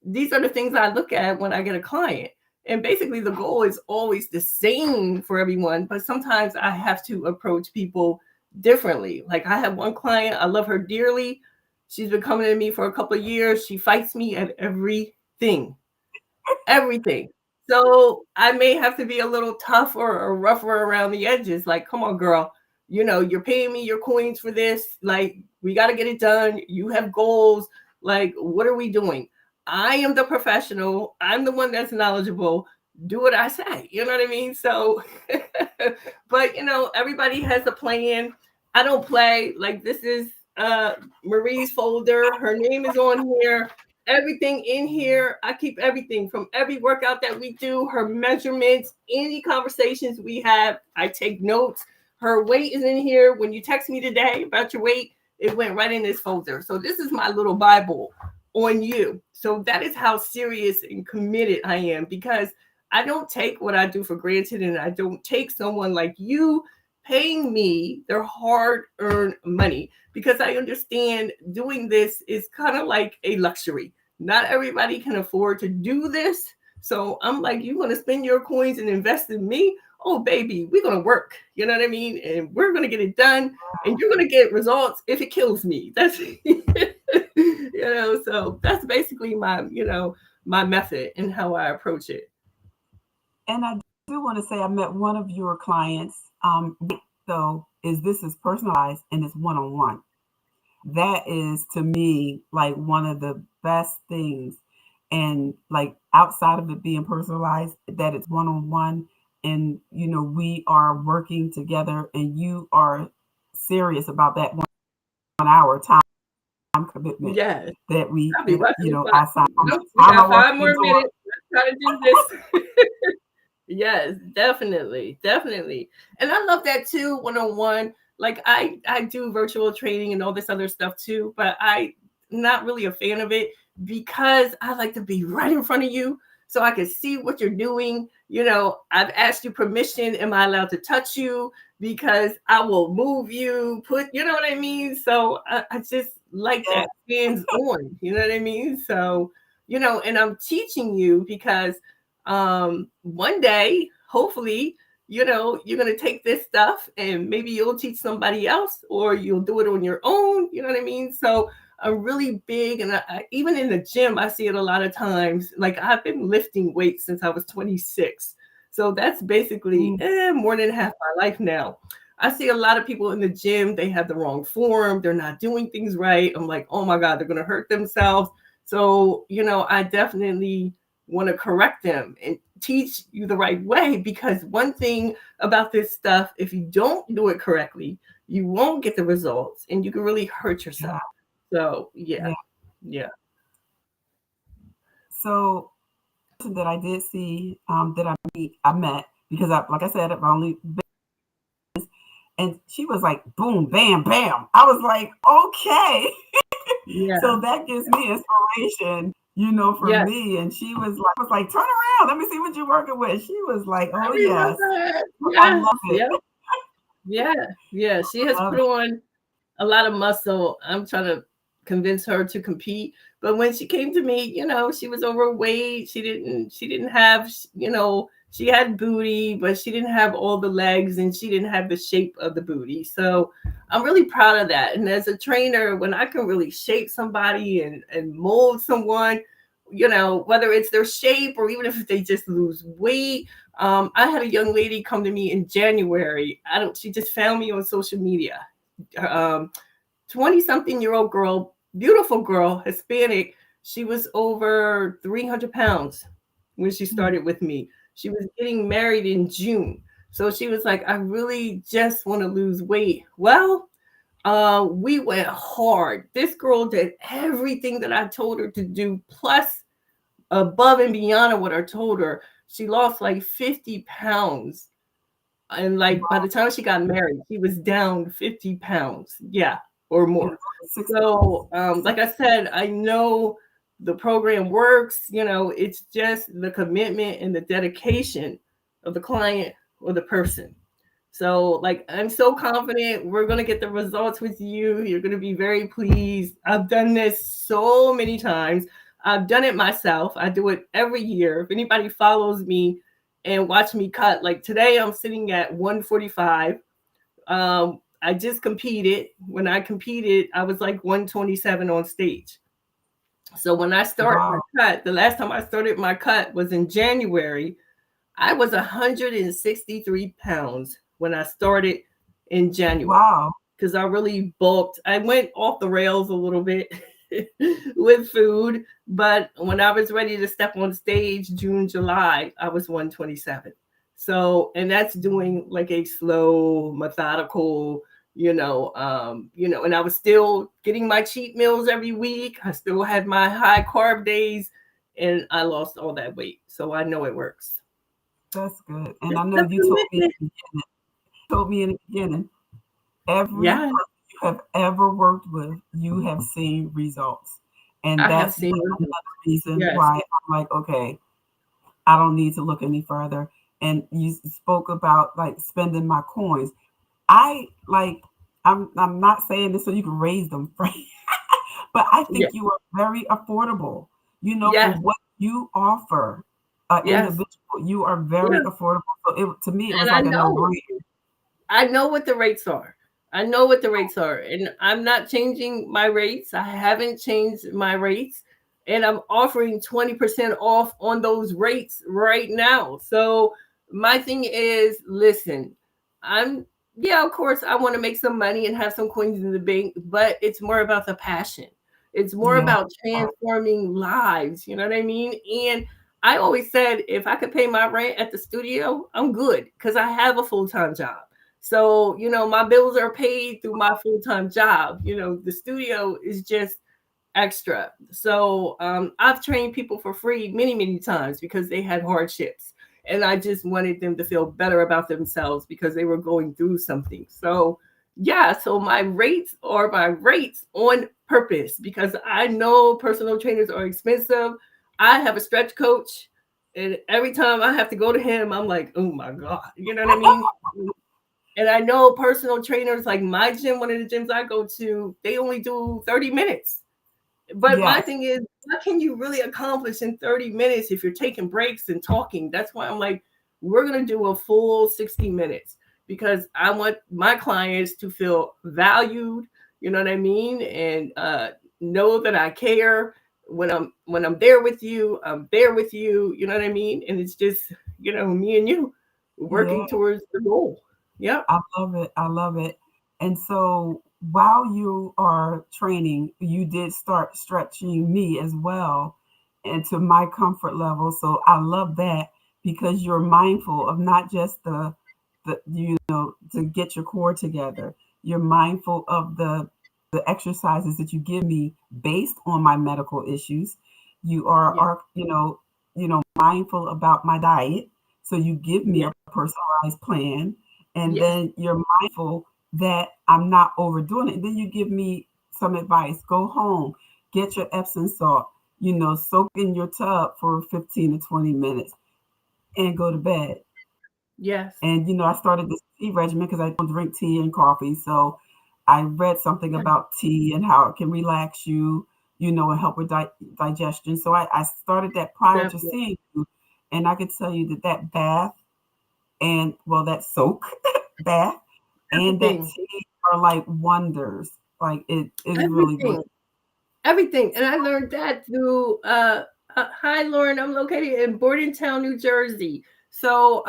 [SPEAKER 2] these are the things I look at when I get a client. And basically, the goal is always the same for everyone, but sometimes I have to approach people differently. Like I have one client, I love her dearly. She's been coming to me for a couple of years. She fights me at everything, everything. So I may have to be a little tough or rougher around the edges. Like, come on, girl, you're paying me your coins for this. Like, we got to get it done. You have goals. Like, what are we doing? I am the professional. I'm the one that's knowledgeable. Do what I say. You know what I mean? So, but everybody has a plan. I don't play. Like, this is Marie's folder. Her name is on here. Everything in here, I keep everything from every workout that we do, her measurements, any conversations we have, I take notes. Her weight is in here. When you text me today about your weight, it went right in this folder. So this is my little Bible on you. So that is how serious and committed I am, because I don't take what I do for granted, and I don't take someone like you paying me their hard-earned money, because I understand doing this is kind of like a luxury. Not everybody can afford to do this. So I'm like, you're going to spend your coins and invest in me? Oh, baby, we're going to work. You know what I mean? And we're going to get it done. And you're going to get results if it kills me. That's, so that's basically my method and how I approach it.
[SPEAKER 1] And I do want to say I met one of your clients. So this is personalized and it's one-on-one. That is to me like one of the best things. And like outside of it being personalized, that it's one-on-one, and we are working together, and you are serious about that 1 hour time commitment.
[SPEAKER 2] Yes.
[SPEAKER 1] That we
[SPEAKER 2] I
[SPEAKER 1] signed.
[SPEAKER 2] Nope, we got 5 more minutes. Let's try to do this. Yes, definitely. And I love that too, one-on-one. Like I do virtual training and all this other stuff too, but I'm not really a fan of it because I like to be right in front of you so I can see what you're doing. I've asked you permission. Am I allowed to touch you? Because I will move you, you know what I mean? So I just like that hands on, you know what I mean? So, and I'm teaching you because one day, hopefully, you're going to take this stuff and maybe you'll teach somebody else, or you'll do it on your own. You know what I mean? So I'm really big. And I, even in the gym, I see it a lot of times. Like I've been lifting weights since I was 26. So that's basically more than half my life now. I see a lot of people in the gym, they have the wrong form. They're not doing things right. I'm like, oh my God, they're going to hurt themselves. So, I definitely want to correct them and teach you the right way, because one thing about this stuff, if you don't do it correctly, you won't get the results and you can really hurt yourself. So yeah.
[SPEAKER 1] So that I did see that I met, because like I said, I've only been, and she was like boom bam bam. I was like, okay. So that gives me inspiration, for me. And she was like, turn around, let me see what you're working with. She was like, oh yes. I love it.
[SPEAKER 2] Yeah. She has put on a lot of muscle. I'm trying to convince her to compete. But when she came to me, she was overweight. She didn't have, She had booty, but she didn't have all the legs and she didn't have the shape of the booty. So I'm really proud of that. And as a trainer, when I can really shape somebody and mold someone, whether it's their shape or even if they just lose weight. I had a young lady come to me in January. She just found me on social media. Um, 20 something year old girl, beautiful girl, Hispanic. She was over 300 pounds when she started with me. She was getting married in June. So she was like, I really just want to lose weight. Well, we went hard. This girl did everything that I told her to do, plus above and beyond what I told her. She lost like 50 pounds. And like by the time she got married, she was down 50 pounds. Yeah, or more. So, like I said, I know the program works. It's just the commitment and the dedication of the client or the person. So, like, I'm so confident we're going to get the results with you. You're going to be very pleased. I've done this so many times. I've done it myself. I do it every year. If anybody follows me and watch me cut, like today, I'm sitting at 145. I just competed. When I competed, I was like 127 on stage. So when I started my cut, the last time I started my cut was in January. I was 163 pounds when I started in January.
[SPEAKER 1] Wow.
[SPEAKER 2] Because I really bulked. I went off the rails a little bit with food. But when I was ready to step on stage, June, July, I was 127. So, and that's doing like a slow, methodical, and I was still getting my cheat meals every week. I still had my high carb days and I lost all that weight. So I know it works.
[SPEAKER 1] That's good. And I know you told me in the beginning, every person you have ever worked with, you have seen results. And that's another reason why I'm like, okay, I don't need to look any further. And you spoke about like spending my coins. I'm not saying this so you can raise them, right? But I think you are very affordable. For what you offer individual, you are very affordable. So to me, it was like a no-brainer.
[SPEAKER 2] I know what the rates are. I know what the rates are. And I'm not changing my rates. I haven't changed my rates. And I'm offering 20% off on those rates right now. So my thing is, listen, of course, I want to make some money and have some coins in the bank, but it's more about the passion. It's more about transforming lives. You know what I mean? And I always said, if I could pay my rent at the studio, I'm good because I have a full-time job. So, my bills are paid through my full-time job. The studio is just extra. So I've trained people for free many, many times because they had hardships. And I just wanted them to feel better about themselves because they were going through something. So, so my rates are my rates on purpose because I know personal trainers are expensive. I have a stretch coach. And every time I have to go to him, I'm like, oh my God. You know what I mean? And I know personal trainers like my gym, one of the gyms I go to, they only do 30 minutes. But my thing is, what can you really accomplish in 30 minutes if you're taking breaks and talking? That's why I'm like, we're going to do a full 60 minutes because I want my clients to feel valued, you know what I mean? And know that I care. When I'm there with you, I'm there with you, you know what I mean? And it's just, me and you working towards the goal. Yep.
[SPEAKER 1] I love it. I love it. And so while you are training, you did start stretching me as well into my comfort level. So I love that because you're mindful of not just to get your core together. You're mindful of the exercises that you give me based on my medical issues. You are mindful about my diet. So you give me a personalized plan and then you're mindful that I'm not overdoing it. And then you give me some advice. Go home, get your Epsom salt, soak in your tub for 15 to 20 minutes and go to bed.
[SPEAKER 2] Yes.
[SPEAKER 1] And, I started this tea regimen because I don't drink tea and coffee. So I read something about tea and how it can relax you, and help with digestion. So I started that prior to seeing you. And I could tell you that bath and, well, that soak bath and that
[SPEAKER 2] Everything,
[SPEAKER 1] tea are like wonders. Like it is really great.
[SPEAKER 2] everything, everything. And I learned that through hi Lauren, I'm located in Bordentown, New Jersey. So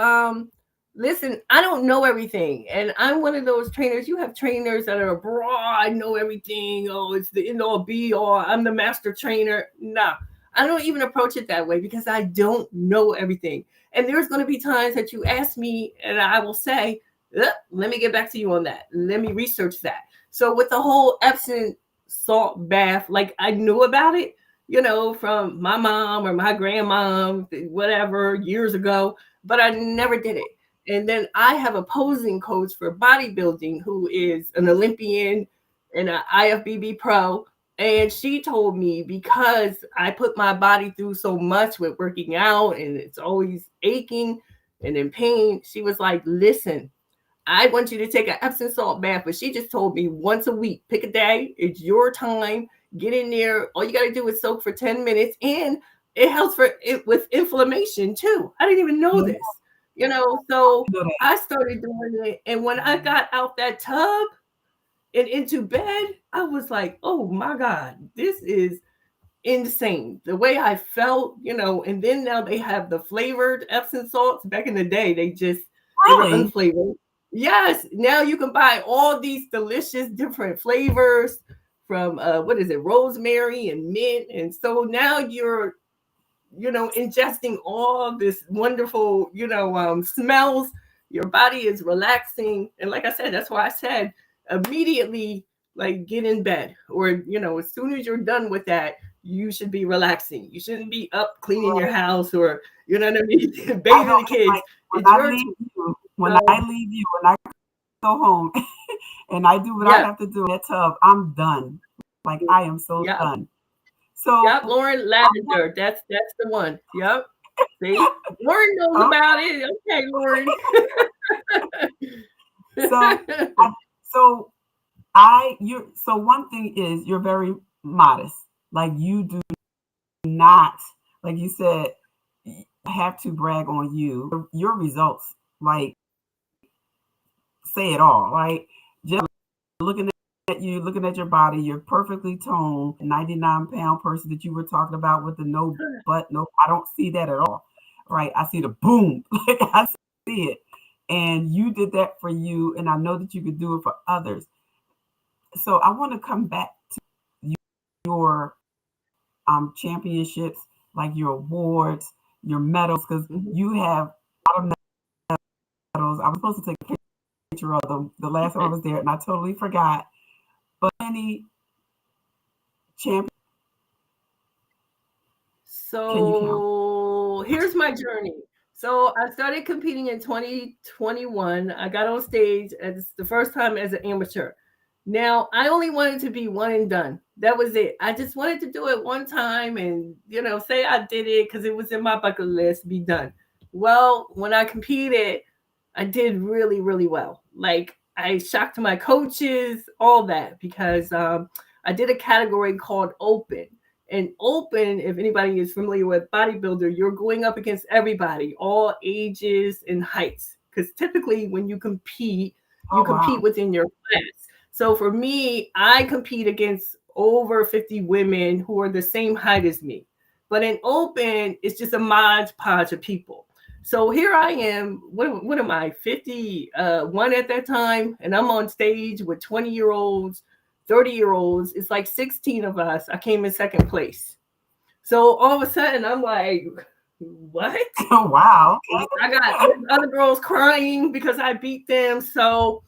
[SPEAKER 2] listen, I don't know everything. And I'm one of those trainers. You have trainers that are broad, know everything. Oh, it's the end all be all. I'm the master trainer. Nah. I don't even approach it that way because I don't know everything. And there's going to be times that you ask me and I will say, let me get back to you on that. Let me research that. So with the whole Epsom salt bath, like I knew about it, from my mom or my grandma, whatever, years ago, but I never did it. And then I have a posing coach for bodybuilding who is an Olympian and an IFBB pro. And she told me because I put my body through so much with working out and it's always aching and in pain, she was like, listen, I want you to take an Epsom salt bath, but she just told me once a week, pick a day. It's your time. Get in there. All you got to do is soak for 10 minutes, and it helps for it with inflammation too. I didn't even know
[SPEAKER 1] Yeah,
[SPEAKER 2] this, So
[SPEAKER 1] you know that.
[SPEAKER 2] I started doing it, and when I got out that tub and into bed, I was like, "Oh my God, this is insane." The way I felt, and then now they have the flavored Epsom salts. Back in the day, they were
[SPEAKER 1] Really?
[SPEAKER 2] unflavored. Yes, now you can buy all these delicious different flavors from what is it, rosemary and mint. And so now you're, ingesting all this wonderful, smells. Your body is relaxing. And like I said, that's why I said immediately, like get in bed or, as soon as you're done with that, you should be relaxing. You shouldn't be up cleaning your
[SPEAKER 1] Right.
[SPEAKER 2] house or, you know what I mean,
[SPEAKER 1] I
[SPEAKER 2] bathing
[SPEAKER 1] know
[SPEAKER 2] the
[SPEAKER 1] it's
[SPEAKER 2] kids.
[SPEAKER 1] like when
[SPEAKER 2] It's
[SPEAKER 1] I
[SPEAKER 2] your
[SPEAKER 1] leave you, when
[SPEAKER 2] so
[SPEAKER 1] I leave you, when I go home and I do what I
[SPEAKER 2] yeah,
[SPEAKER 1] have to do in that tub, I'm done. Like I am so
[SPEAKER 2] yeah,
[SPEAKER 1] done. So
[SPEAKER 2] yep. Lauren
[SPEAKER 1] I want,
[SPEAKER 2] Lavender. That's the one. Yep. See, Lauren knows
[SPEAKER 1] okay.
[SPEAKER 2] about it. Okay, Lauren.
[SPEAKER 1] So I, so so one thing is you're very modest. Like you do not, like you said, have to brag on you. Your results, like say it all. Like just looking at you, looking at your body, you're perfectly toned. 99-pound person that you were talking about with the no butt, no, I don't see that at all. Right? I see the boom, like I see it, and you did that for you, and I know that you could do it for others. So I want to come back to your championships, like your awards, your medals, because
[SPEAKER 2] Mhm.
[SPEAKER 1] you have a lot of medals. I was supposed to take a picture of them the last time I
[SPEAKER 2] Okay.
[SPEAKER 1] was there, and I totally forgot. But any champion can you count?
[SPEAKER 2] So here's my journey. So I started competing in 2021. I got on stage as the first time as an amateur. Now I only wanted to be one and done. That was it. I just wanted to do it one time and say I did it because it was in my bucket list, be done. Well, when I competed, I did really, really well. Like I shocked my coaches, all that, because I did a category called open. And open, if anybody is familiar with bodybuilder, you're going up against everybody, all ages and heights. Because typically when you
[SPEAKER 1] Oh
[SPEAKER 2] compete
[SPEAKER 1] wow!
[SPEAKER 2] within your class. So for me, I compete against over 50 women who are the same height as me. But in open, it's just a mod podge of people. So here I am. What am I? 51 at that time, and I'm on stage with 20-year-olds, 30-year-olds. It's like 16 of us. I came in second place. So all of a sudden, I'm like, what?
[SPEAKER 1] Oh wow!
[SPEAKER 2] I got other girls crying because I beat them. So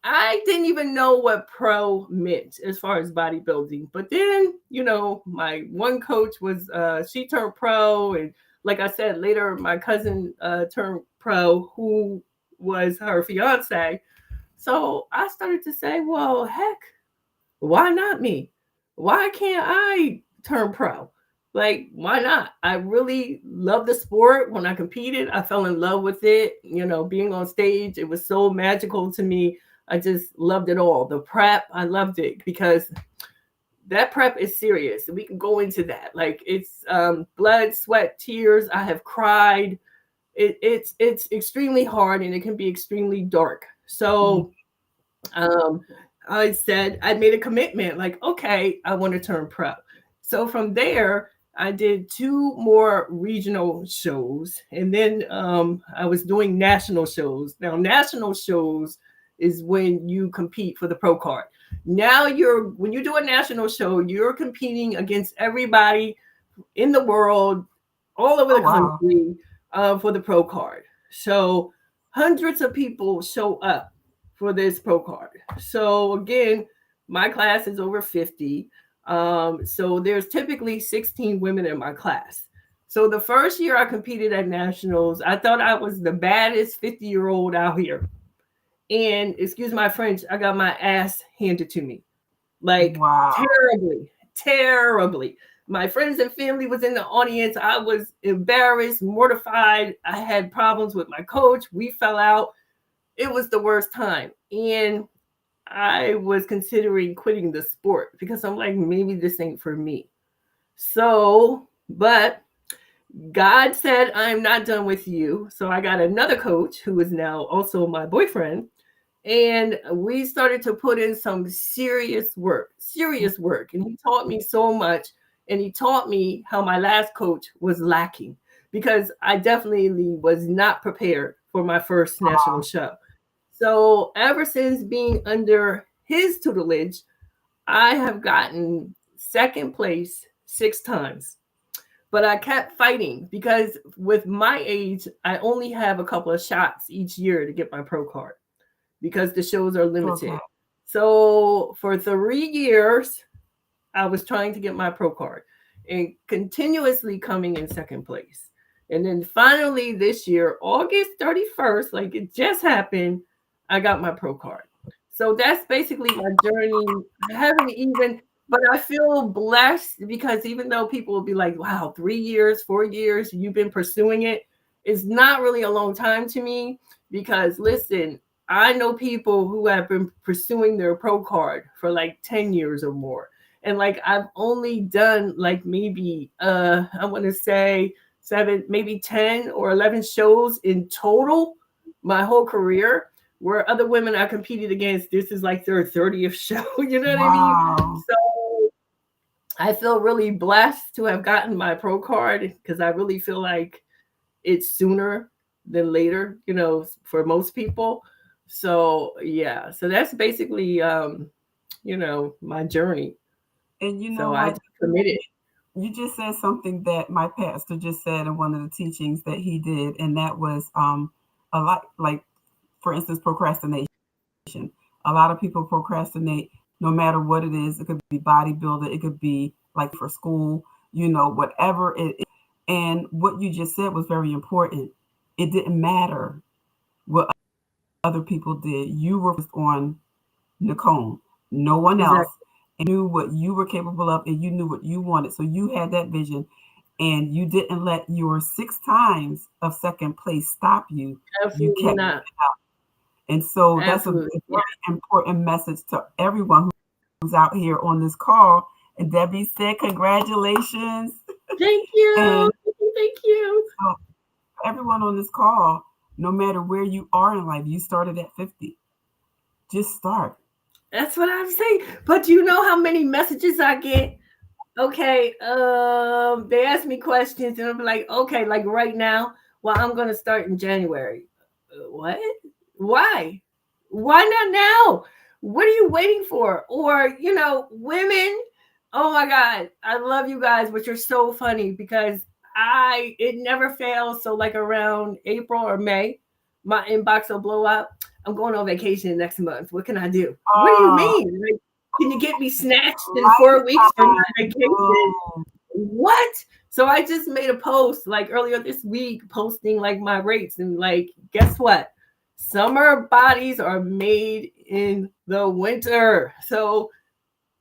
[SPEAKER 2] I didn't even know what pro meant as far as bodybuilding. But then, my one coach was she turned pro, and like I said, later my cousin turned pro, who was her fiance. So I started to say, well, heck, why not me? Why can't I turn pro? Like, why not? I really love the sport. When I competed, I fell in love with it. Being on stage, it was so magical to me. I just loved it all. The prep, I loved it because that prep is serious. We can go into that. Like it's blood, sweat, tears. I have cried. It's extremely hard and it can be extremely dark. So um, I said I made a commitment. Like, okay, I want to turn pro. So from there, I did 2 more regional shows, and then I was doing national shows. Now, national shows is when you compete for the pro card. Now when you do a national show, you're competing against everybody in the world, all over
[SPEAKER 1] Oh,
[SPEAKER 2] the
[SPEAKER 1] wow.
[SPEAKER 2] country for the pro card. So hundreds of people show up for this pro card. So again, my class is over 50. So there's typically 16 women in my class. So the first year I competed at nationals, I thought I was the baddest 50-year-old out here. And excuse my French, I got my ass handed to me. Like
[SPEAKER 1] Wow.
[SPEAKER 2] terribly, terribly. My friends and family was in the audience. I was embarrassed, mortified. I had problems with my coach. We fell out. It was the worst time. And I was considering quitting the sport because I'm like, maybe this ain't for me. So, but God said, I'm not done with you. So I got another coach who is now also my boyfriend. And we started to put in some serious work. And he taught me so much. And he taught me how my last coach was lacking because I definitely was not prepared for my first national show. So ever since being under his tutelage, I have gotten second place 6 times. But I kept fighting because with my age, I only have a couple of shots each year to get my pro card because the shows are limited.
[SPEAKER 1] Okay.
[SPEAKER 2] So for 3 years, I was trying to get my pro card and continuously coming in second place. And then finally this year, August 31st, like it just happened, I got my pro card. So that's basically my journey. I haven't even, but I feel blessed because even though people will be like, wow, 3 years, 4 years, you've been pursuing it, it's not really a long time to me because listen, I know people who have been pursuing their pro card for like 10 years or more. And like I've only done like maybe I want to say 7, maybe 10 or 11 shows in total my whole career where other women I competed against, this is like their 30th show. You know what I mean?
[SPEAKER 1] Wow.
[SPEAKER 2] So I feel really blessed to have gotten my pro card because I really feel like it's sooner than later, for most people. So yeah, so that's basically my journey.
[SPEAKER 1] And you know
[SPEAKER 2] So I
[SPEAKER 1] what?
[SPEAKER 2] just committed.
[SPEAKER 1] You just said something that my pastor just said in one of the teachings that he did, and that was a lot like, for instance, procrastination. A lot of people procrastinate no matter what it is. It could be bodybuilder, it could be like for school, whatever it is. And what you just said was very important. It didn't matter what other people did. You were focused on Nacone, no one else,
[SPEAKER 2] Exactly.
[SPEAKER 1] and knew what you were capable of and you knew what you wanted. So you had that vision and you didn't let your 6 times of second place stop you. You
[SPEAKER 2] Absolutely
[SPEAKER 1] kept
[SPEAKER 2] not.
[SPEAKER 1] And so that's a
[SPEAKER 2] Absolutely. Yeah.
[SPEAKER 1] very important message to everyone who's out here on this call. And Debbie said, congratulations.
[SPEAKER 2] Thank you.
[SPEAKER 1] And
[SPEAKER 2] Thank you.
[SPEAKER 1] so everyone on this call, no matter where you are in life, you started at 50. Just start.
[SPEAKER 2] That's what I'm saying. But you know how many messages I get? Okay, they ask me questions and I'm like, okay, like right now, well, I'm gonna start in January. What? Why? Why not now? What are you waiting for? Or, women, oh my God, I love you guys, but you're so funny because it never fails. So like around April or May, my inbox will blow up. I'm going on vacation next month. What can I do? What do you
[SPEAKER 1] Oh,
[SPEAKER 2] mean? Like, can you get me snatched in
[SPEAKER 1] right
[SPEAKER 2] 4 weeks from my vacation?
[SPEAKER 1] on.
[SPEAKER 2] What? So I just made a post like earlier this week posting like my rates and like guess what? Summer bodies are made in the winter. So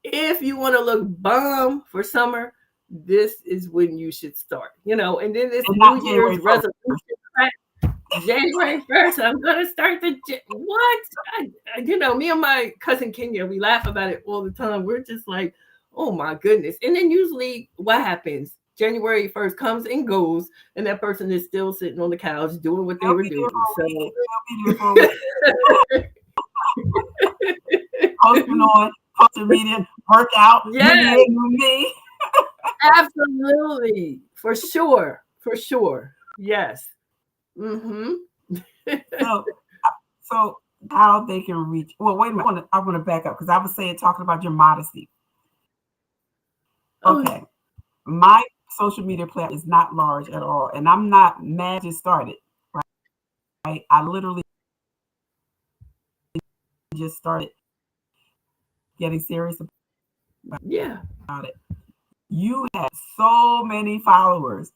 [SPEAKER 2] if you want to look bomb for summer, this is when you should start. And then this
[SPEAKER 1] And
[SPEAKER 2] New
[SPEAKER 1] not
[SPEAKER 2] Year's
[SPEAKER 1] January 1st.
[SPEAKER 2] resolution January 1st, I'm gonna start what? Me and my cousin Kenya, we laugh about it all the time. We're just like, Oh my goodness. And then usually what happens? January 1st comes and goes, and that person is still sitting on the couch doing what they
[SPEAKER 1] They'll
[SPEAKER 2] were
[SPEAKER 1] be there
[SPEAKER 2] doing.
[SPEAKER 1] for a week.
[SPEAKER 2] So
[SPEAKER 1] They'll be there for a week. Posting on social media, workout, new
[SPEAKER 2] yes,
[SPEAKER 1] year, new me.
[SPEAKER 2] absolutely. For sure. For sure. Yes. Mm-hmm.
[SPEAKER 1] So, so how they can reach? Well, wait a minute. I want to back up because I was saying talking about your modesty.
[SPEAKER 2] Oh,
[SPEAKER 1] Okay, my social media platform is not large at all, and I'm not mad. Just started, right? I literally just started getting serious
[SPEAKER 2] yeah.
[SPEAKER 1] about it. You have so many followers.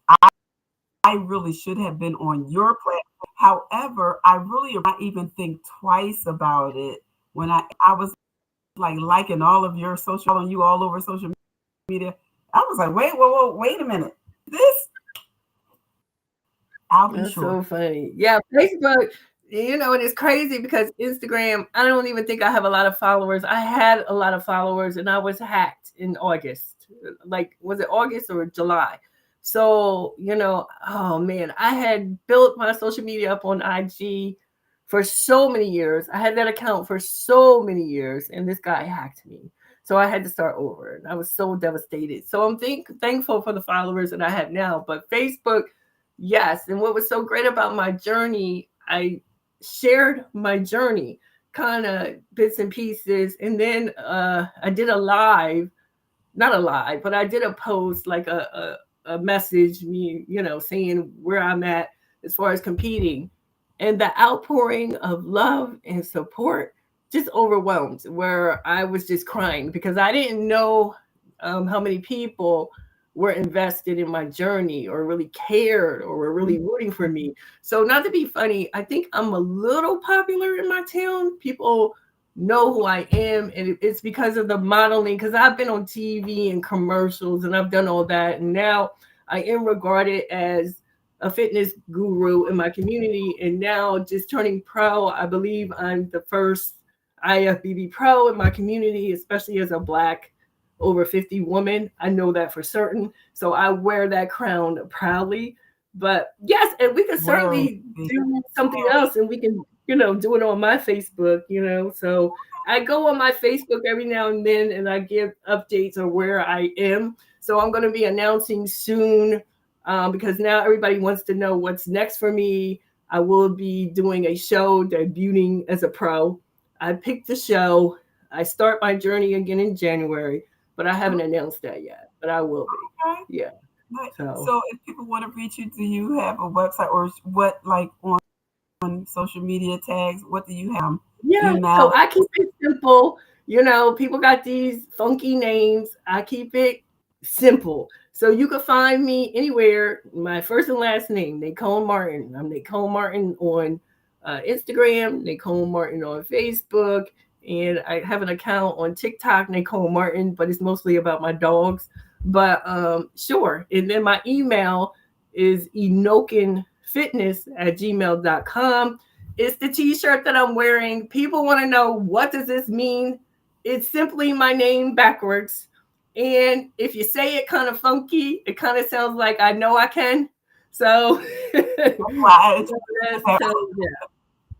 [SPEAKER 1] I really should have been on your platform. However, I really not even think twice about it when I was like liking all of your social on you all over social media. I was like, wait a minute. This I'll be
[SPEAKER 2] That's
[SPEAKER 1] sure.
[SPEAKER 2] so funny. Yeah, Facebook, and it's crazy because Instagram, I don't even think I have a lot of followers. I had a lot of followers and I was hacked in August. Like, was it August or July? So, oh man, I had built my social media up on IG for so many years. I had that account for so many years, and this guy hacked me. So I had to start over. And I was so devastated. So I'm thankful for the followers that I have now. But Facebook, yes. And what was so great about my journey, I shared my journey, kind of bits and pieces. And then I did a live, not a live, but I did a post, like a message, saying where I'm at as far as competing. And the outpouring of love and support just overwhelmed, where I was just crying because I didn't know how many people were invested in my journey or really cared or were really rooting for me. So, not to be funny, I think I'm a little popular in my town. People know who I am, and it's because of the modeling, because I've been on TV and commercials and I've done all that. And now I am regarded as a fitness guru in my community. And now just turning pro, I believe I'm the first IFBB pro in my community, especially as a Black over 50 woman. I know that for certain. So I wear that crown proudly. But yes, and we can
[SPEAKER 1] Where
[SPEAKER 2] certainly do something else, and we can, do it on my Facebook. So I go on my Facebook every now and then and I give updates on where I am. So I'm going to be announcing soon, because now everybody wants to know what's next for me. I will be doing a show debuting as a pro. I picked the show. I start my journey again in January, but I haven't announced that yet, but I will be.
[SPEAKER 1] okay.
[SPEAKER 2] Yeah. So
[SPEAKER 1] So if people want to reach you, do you have a website or what like on social media tags? What do you have?
[SPEAKER 2] yeah, so
[SPEAKER 1] Email?
[SPEAKER 2] I keep it simple. People got these funky names. I keep it simple. So you can find me anywhere. My first and last name, Nacone Martin. I'm Nacone Martin on Instagram, Nacone Martin on Facebook, and I have an account on TikTok, Nacone Martin, but it's mostly about my dogs. But sure. And then my email is enokenfitness@gmail.com. It's the t-shirt that I'm wearing. People want to know, what does this mean? It's simply my name backwards. And if you say it kind of funky, it kind of sounds like I know I can. So,
[SPEAKER 1] Right.
[SPEAKER 2] so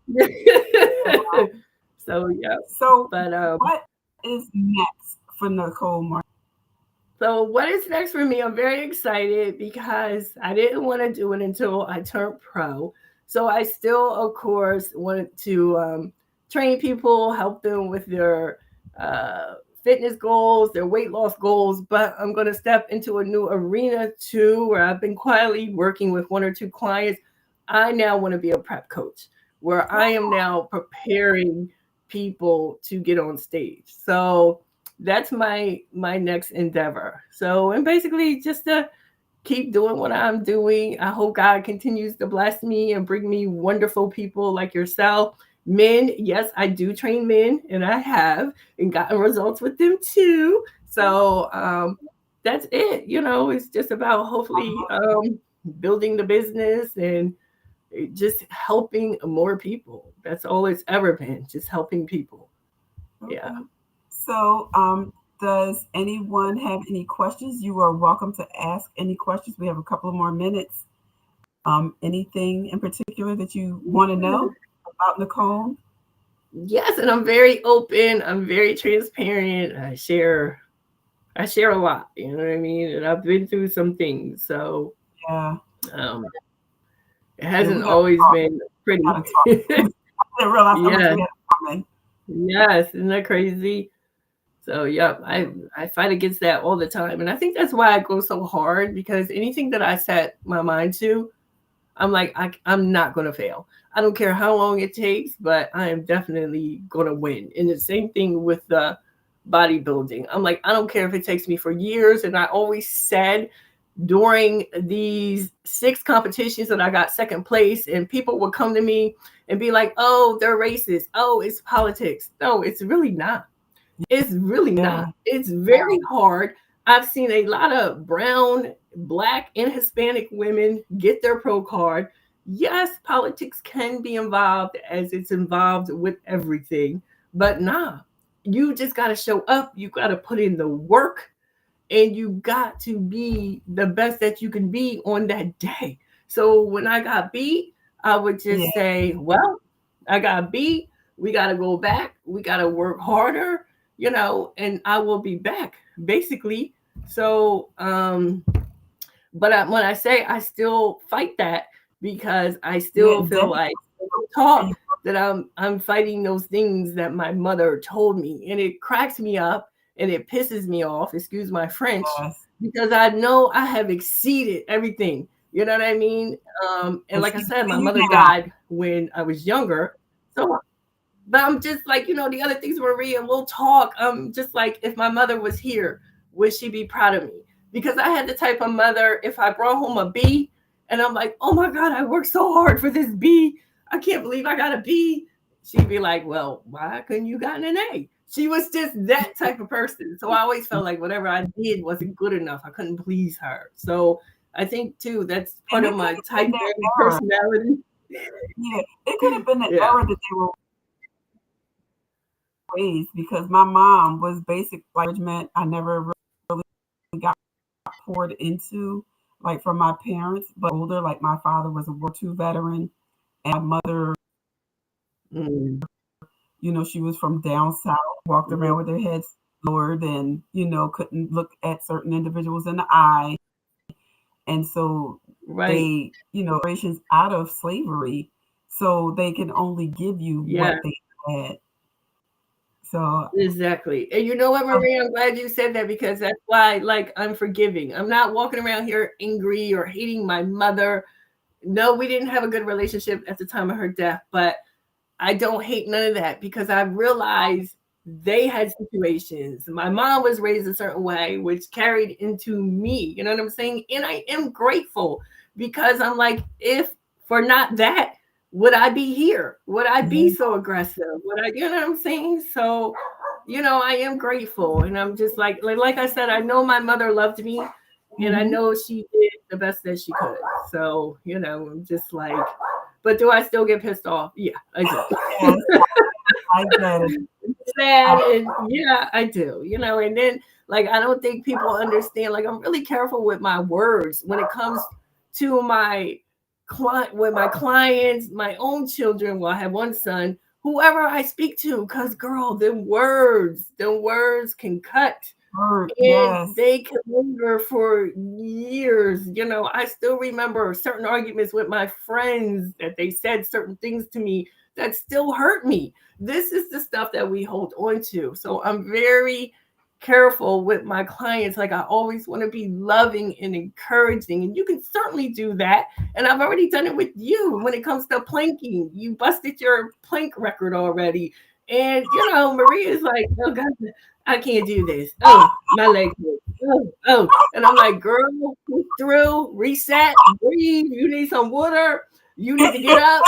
[SPEAKER 2] yeah. So yeah.
[SPEAKER 1] So
[SPEAKER 2] But
[SPEAKER 1] what is next for Nacone Martin?
[SPEAKER 2] so what is next for me? I'm very excited because I didn't want to do it until I turned pro. So I still, of course, wanted to train people, help them with their fitness goals, their weight loss goals. But I'm going to step into a new arena too, where I've been quietly working with one or two clients. I now want to be a prep coach, where I am now preparing people to get on stage. So that's my next endeavor. So, and basically just to keep doing what I'm doing. I hope God continues to bless me and bring me wonderful people like yourself. Men, yes, I do train men, and I have, and gotten results with them too. So that's it. It's just about hopefully building the business and just helping more people. That's all it's ever been, just helping people. Yeah.
[SPEAKER 1] So Does anyone have any questions? You are welcome to ask any questions. We have a couple of more minutes. Anything in particular that you want to know about Nacone?
[SPEAKER 2] Yes, and I'm very open. I'm very transparent. I share a lot, you know what I mean? And I've been through some things. So
[SPEAKER 1] Yeah,
[SPEAKER 2] um it
[SPEAKER 1] yeah,
[SPEAKER 2] hasn't
[SPEAKER 1] we got to
[SPEAKER 2] always
[SPEAKER 1] talk.
[SPEAKER 2] been
[SPEAKER 1] Got
[SPEAKER 2] pretty.
[SPEAKER 1] to talk. I didn't realize how much
[SPEAKER 2] Yeah.
[SPEAKER 1] we had in common.
[SPEAKER 2] Yes, isn't that crazy? So yep, I fight against that all the time. And I think that's why I go so hard, because anything that I set my mind to, I'm like, I'm not going to fail. I don't care how long it takes, but I am definitely going to win. And the same thing with the bodybuilding. I'm like, I don't care if it takes me for years. And I always said during these 6 competitions that I got second place, and people would come to me and be like, oh, they're racist. Oh, it's politics. No, it's really not. It's really not.
[SPEAKER 1] Yeah,
[SPEAKER 2] It's very hard. I've seen a lot of brown, black, and Hispanic women get their pro card. Yes, politics can be involved, as it's involved with everything, but nah, you just got to show up. You got to put in the work, and you got to be the best that you can be on that day. So when I got beat, I would
[SPEAKER 1] yeah,
[SPEAKER 2] just say, well, I got beat. We got to go back. We got to work harder, and I will be back, basically. So, but when I say I still fight that, because I
[SPEAKER 1] yeah.
[SPEAKER 2] still feel
[SPEAKER 1] Definitely.
[SPEAKER 2] like talk that I'm fighting those things that my mother told me, and it cracks me up and it pisses me off. Excuse my French,
[SPEAKER 1] Yes.
[SPEAKER 2] because I know I have exceeded everything. You know what I mean? And
[SPEAKER 1] And
[SPEAKER 2] like I
[SPEAKER 1] she's
[SPEAKER 2] said, my
[SPEAKER 1] giving you
[SPEAKER 2] mother
[SPEAKER 1] now.
[SPEAKER 2] died when I was younger, so but I'm just like, the other things, Maria, we'll talk. Just like, if my mother was here, would she be proud of me? Because I had the type of mother, if I brought home a B and I'm like, oh my God, I worked so hard for this B. I can't believe I got a B. She'd be like, well, why couldn't you gotten an A? She was just that type of person. So I always felt like whatever I did wasn't good enough. I couldn't please her. So I think too, that's part
[SPEAKER 1] And
[SPEAKER 2] of
[SPEAKER 1] it could
[SPEAKER 2] my
[SPEAKER 1] have
[SPEAKER 2] type
[SPEAKER 1] been their
[SPEAKER 2] A
[SPEAKER 1] error.
[SPEAKER 2] personality.
[SPEAKER 1] Yeah, it could have been the
[SPEAKER 2] Yeah.
[SPEAKER 1] error that they were raised, because my mom was basic encouragement. I never really got poured into, like, from my parents, but older. Like, my father was a World War II veteran, and my mother,
[SPEAKER 2] Mm.
[SPEAKER 1] she was from down south, walked
[SPEAKER 2] Mhm.
[SPEAKER 1] around with their heads lowered, and couldn't look at certain individuals in the eye. And so
[SPEAKER 2] Right.
[SPEAKER 1] they, generations out of slavery, so they can only give you
[SPEAKER 2] Yeah.
[SPEAKER 1] what they had. So,
[SPEAKER 2] Exactly. And you know what, Maria? I'm glad you said that, because that's why, like, I'm forgiving. I'm not walking around here angry or hating my mother. No, we didn't have a good relationship at the time of her death, but I don't hate none of that, because I realized they had situations. My mom was raised a certain way, which carried into me. You know what I'm saying? And I am grateful, because I'm like, if for not that, would I be here? Would I be
[SPEAKER 1] yeah,
[SPEAKER 2] so aggressive? Would I, you know what I'm saying? So, I am grateful. And I'm just like I said, I know my mother loved me, and I
[SPEAKER 1] mhm,
[SPEAKER 2] know she did the best that she could. So, I'm just like, but do I still get pissed off? Yeah, I do.
[SPEAKER 1] yes, I get it.
[SPEAKER 2] Sad, and yeah, I do. And then, like, I don't think people understand. Like, I'm really careful with my words when it comes to my client, with my clients, my own children. Well, I have one son, whoever I speak to, because girl, them words can cut, and
[SPEAKER 1] Yes,
[SPEAKER 2] they can linger for years. I still remember certain arguments with my friends that they said certain things to me that still hurt me. This is the stuff that we hold on to. So I'm very careful with my clients. Like, I always want to be loving and encouraging, and you can certainly do that. And I've already done it with you when it comes to planking. You busted your plank record already. And Maria's like, oh God, I can't do this. Oh, my legs hurt. Oh. And I'm like, girl, push through, reset, breathe. You need some water. You need to get up.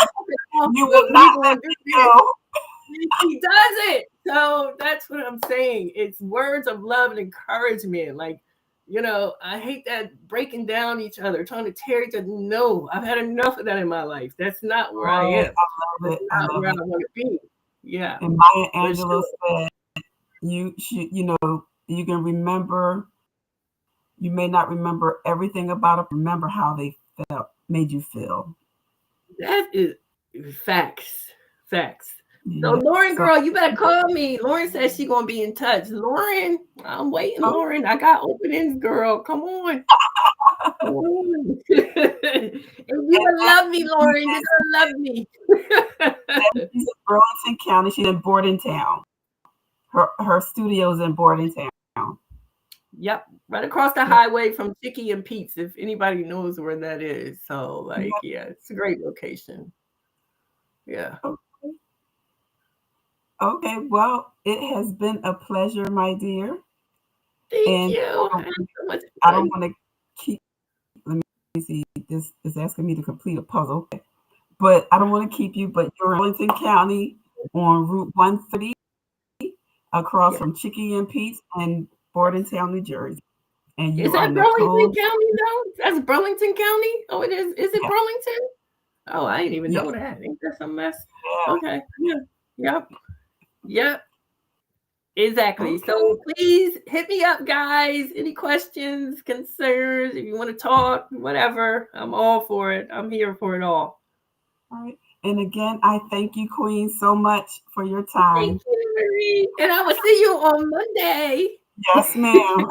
[SPEAKER 1] you would
[SPEAKER 2] We
[SPEAKER 1] not
[SPEAKER 2] going
[SPEAKER 1] let
[SPEAKER 2] to do
[SPEAKER 1] me
[SPEAKER 2] this.
[SPEAKER 1] go.
[SPEAKER 2] He does it. So that's what I'm saying. It's words of love and encouragement. Like, I hate that breaking down each other, trying to tear each other. No, I've had enough of that in my life. That's not where I
[SPEAKER 1] Right,
[SPEAKER 2] am.
[SPEAKER 1] I love
[SPEAKER 2] That's
[SPEAKER 1] it. I
[SPEAKER 2] not
[SPEAKER 1] love
[SPEAKER 2] where I
[SPEAKER 1] it.
[SPEAKER 2] want to be. Yeah,
[SPEAKER 1] And Maya
[SPEAKER 2] for
[SPEAKER 1] Angelou
[SPEAKER 2] sure.
[SPEAKER 1] said, she, You can remember, you may not remember everything about it, remember how they made you feel.
[SPEAKER 2] That is facts. Facts. So
[SPEAKER 1] Yeah.
[SPEAKER 2] Lauren, girl, you better call me. Lauren says she's gonna be in touch. Lauren, I'm waiting,
[SPEAKER 1] Oh.
[SPEAKER 2] Lauren. I got openings, girl. Come on. Come on. And you gonna love me, Lauren. You're gonna love me.
[SPEAKER 1] She's in Burlington County. She's in Bordentown. Her studio's in Bordentown.
[SPEAKER 2] Yep, right across the highway from Chicky and Pete's, if anybody knows where that is. So, like, yeah, it's a great location. Yeah.
[SPEAKER 1] Okay, well, it has been a pleasure, my dear.
[SPEAKER 2] Thank you.
[SPEAKER 1] I don't want to keep, let me see, this is asking me to complete a puzzle. Okay. But I don't want to keep you, but you're in Burlington County on Route 130 across from Chicky and Pete's in Bordentown, New Jersey. And you
[SPEAKER 2] is that Burlington County, though? That's Burlington County? Oh, it is. Is it Burlington? Oh, I didn't even know that. Ain't that some mess?
[SPEAKER 1] Yeah.
[SPEAKER 2] Okay. Yeah. Yep. Exactly. Okay. So please hit me up, guys. Any questions, concerns, if you want to talk, whatever, I'm all for it. I'm here for it all.
[SPEAKER 1] All right. And again, I thank you, Queen, so much for your time.
[SPEAKER 2] Thank you, Marie. And I will see you on Monday.
[SPEAKER 1] Yes, ma'am.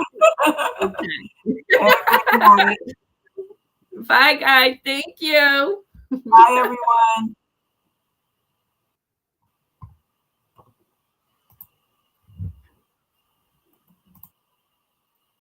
[SPEAKER 2] Bye, guys. Thank you.
[SPEAKER 1] Bye, everyone.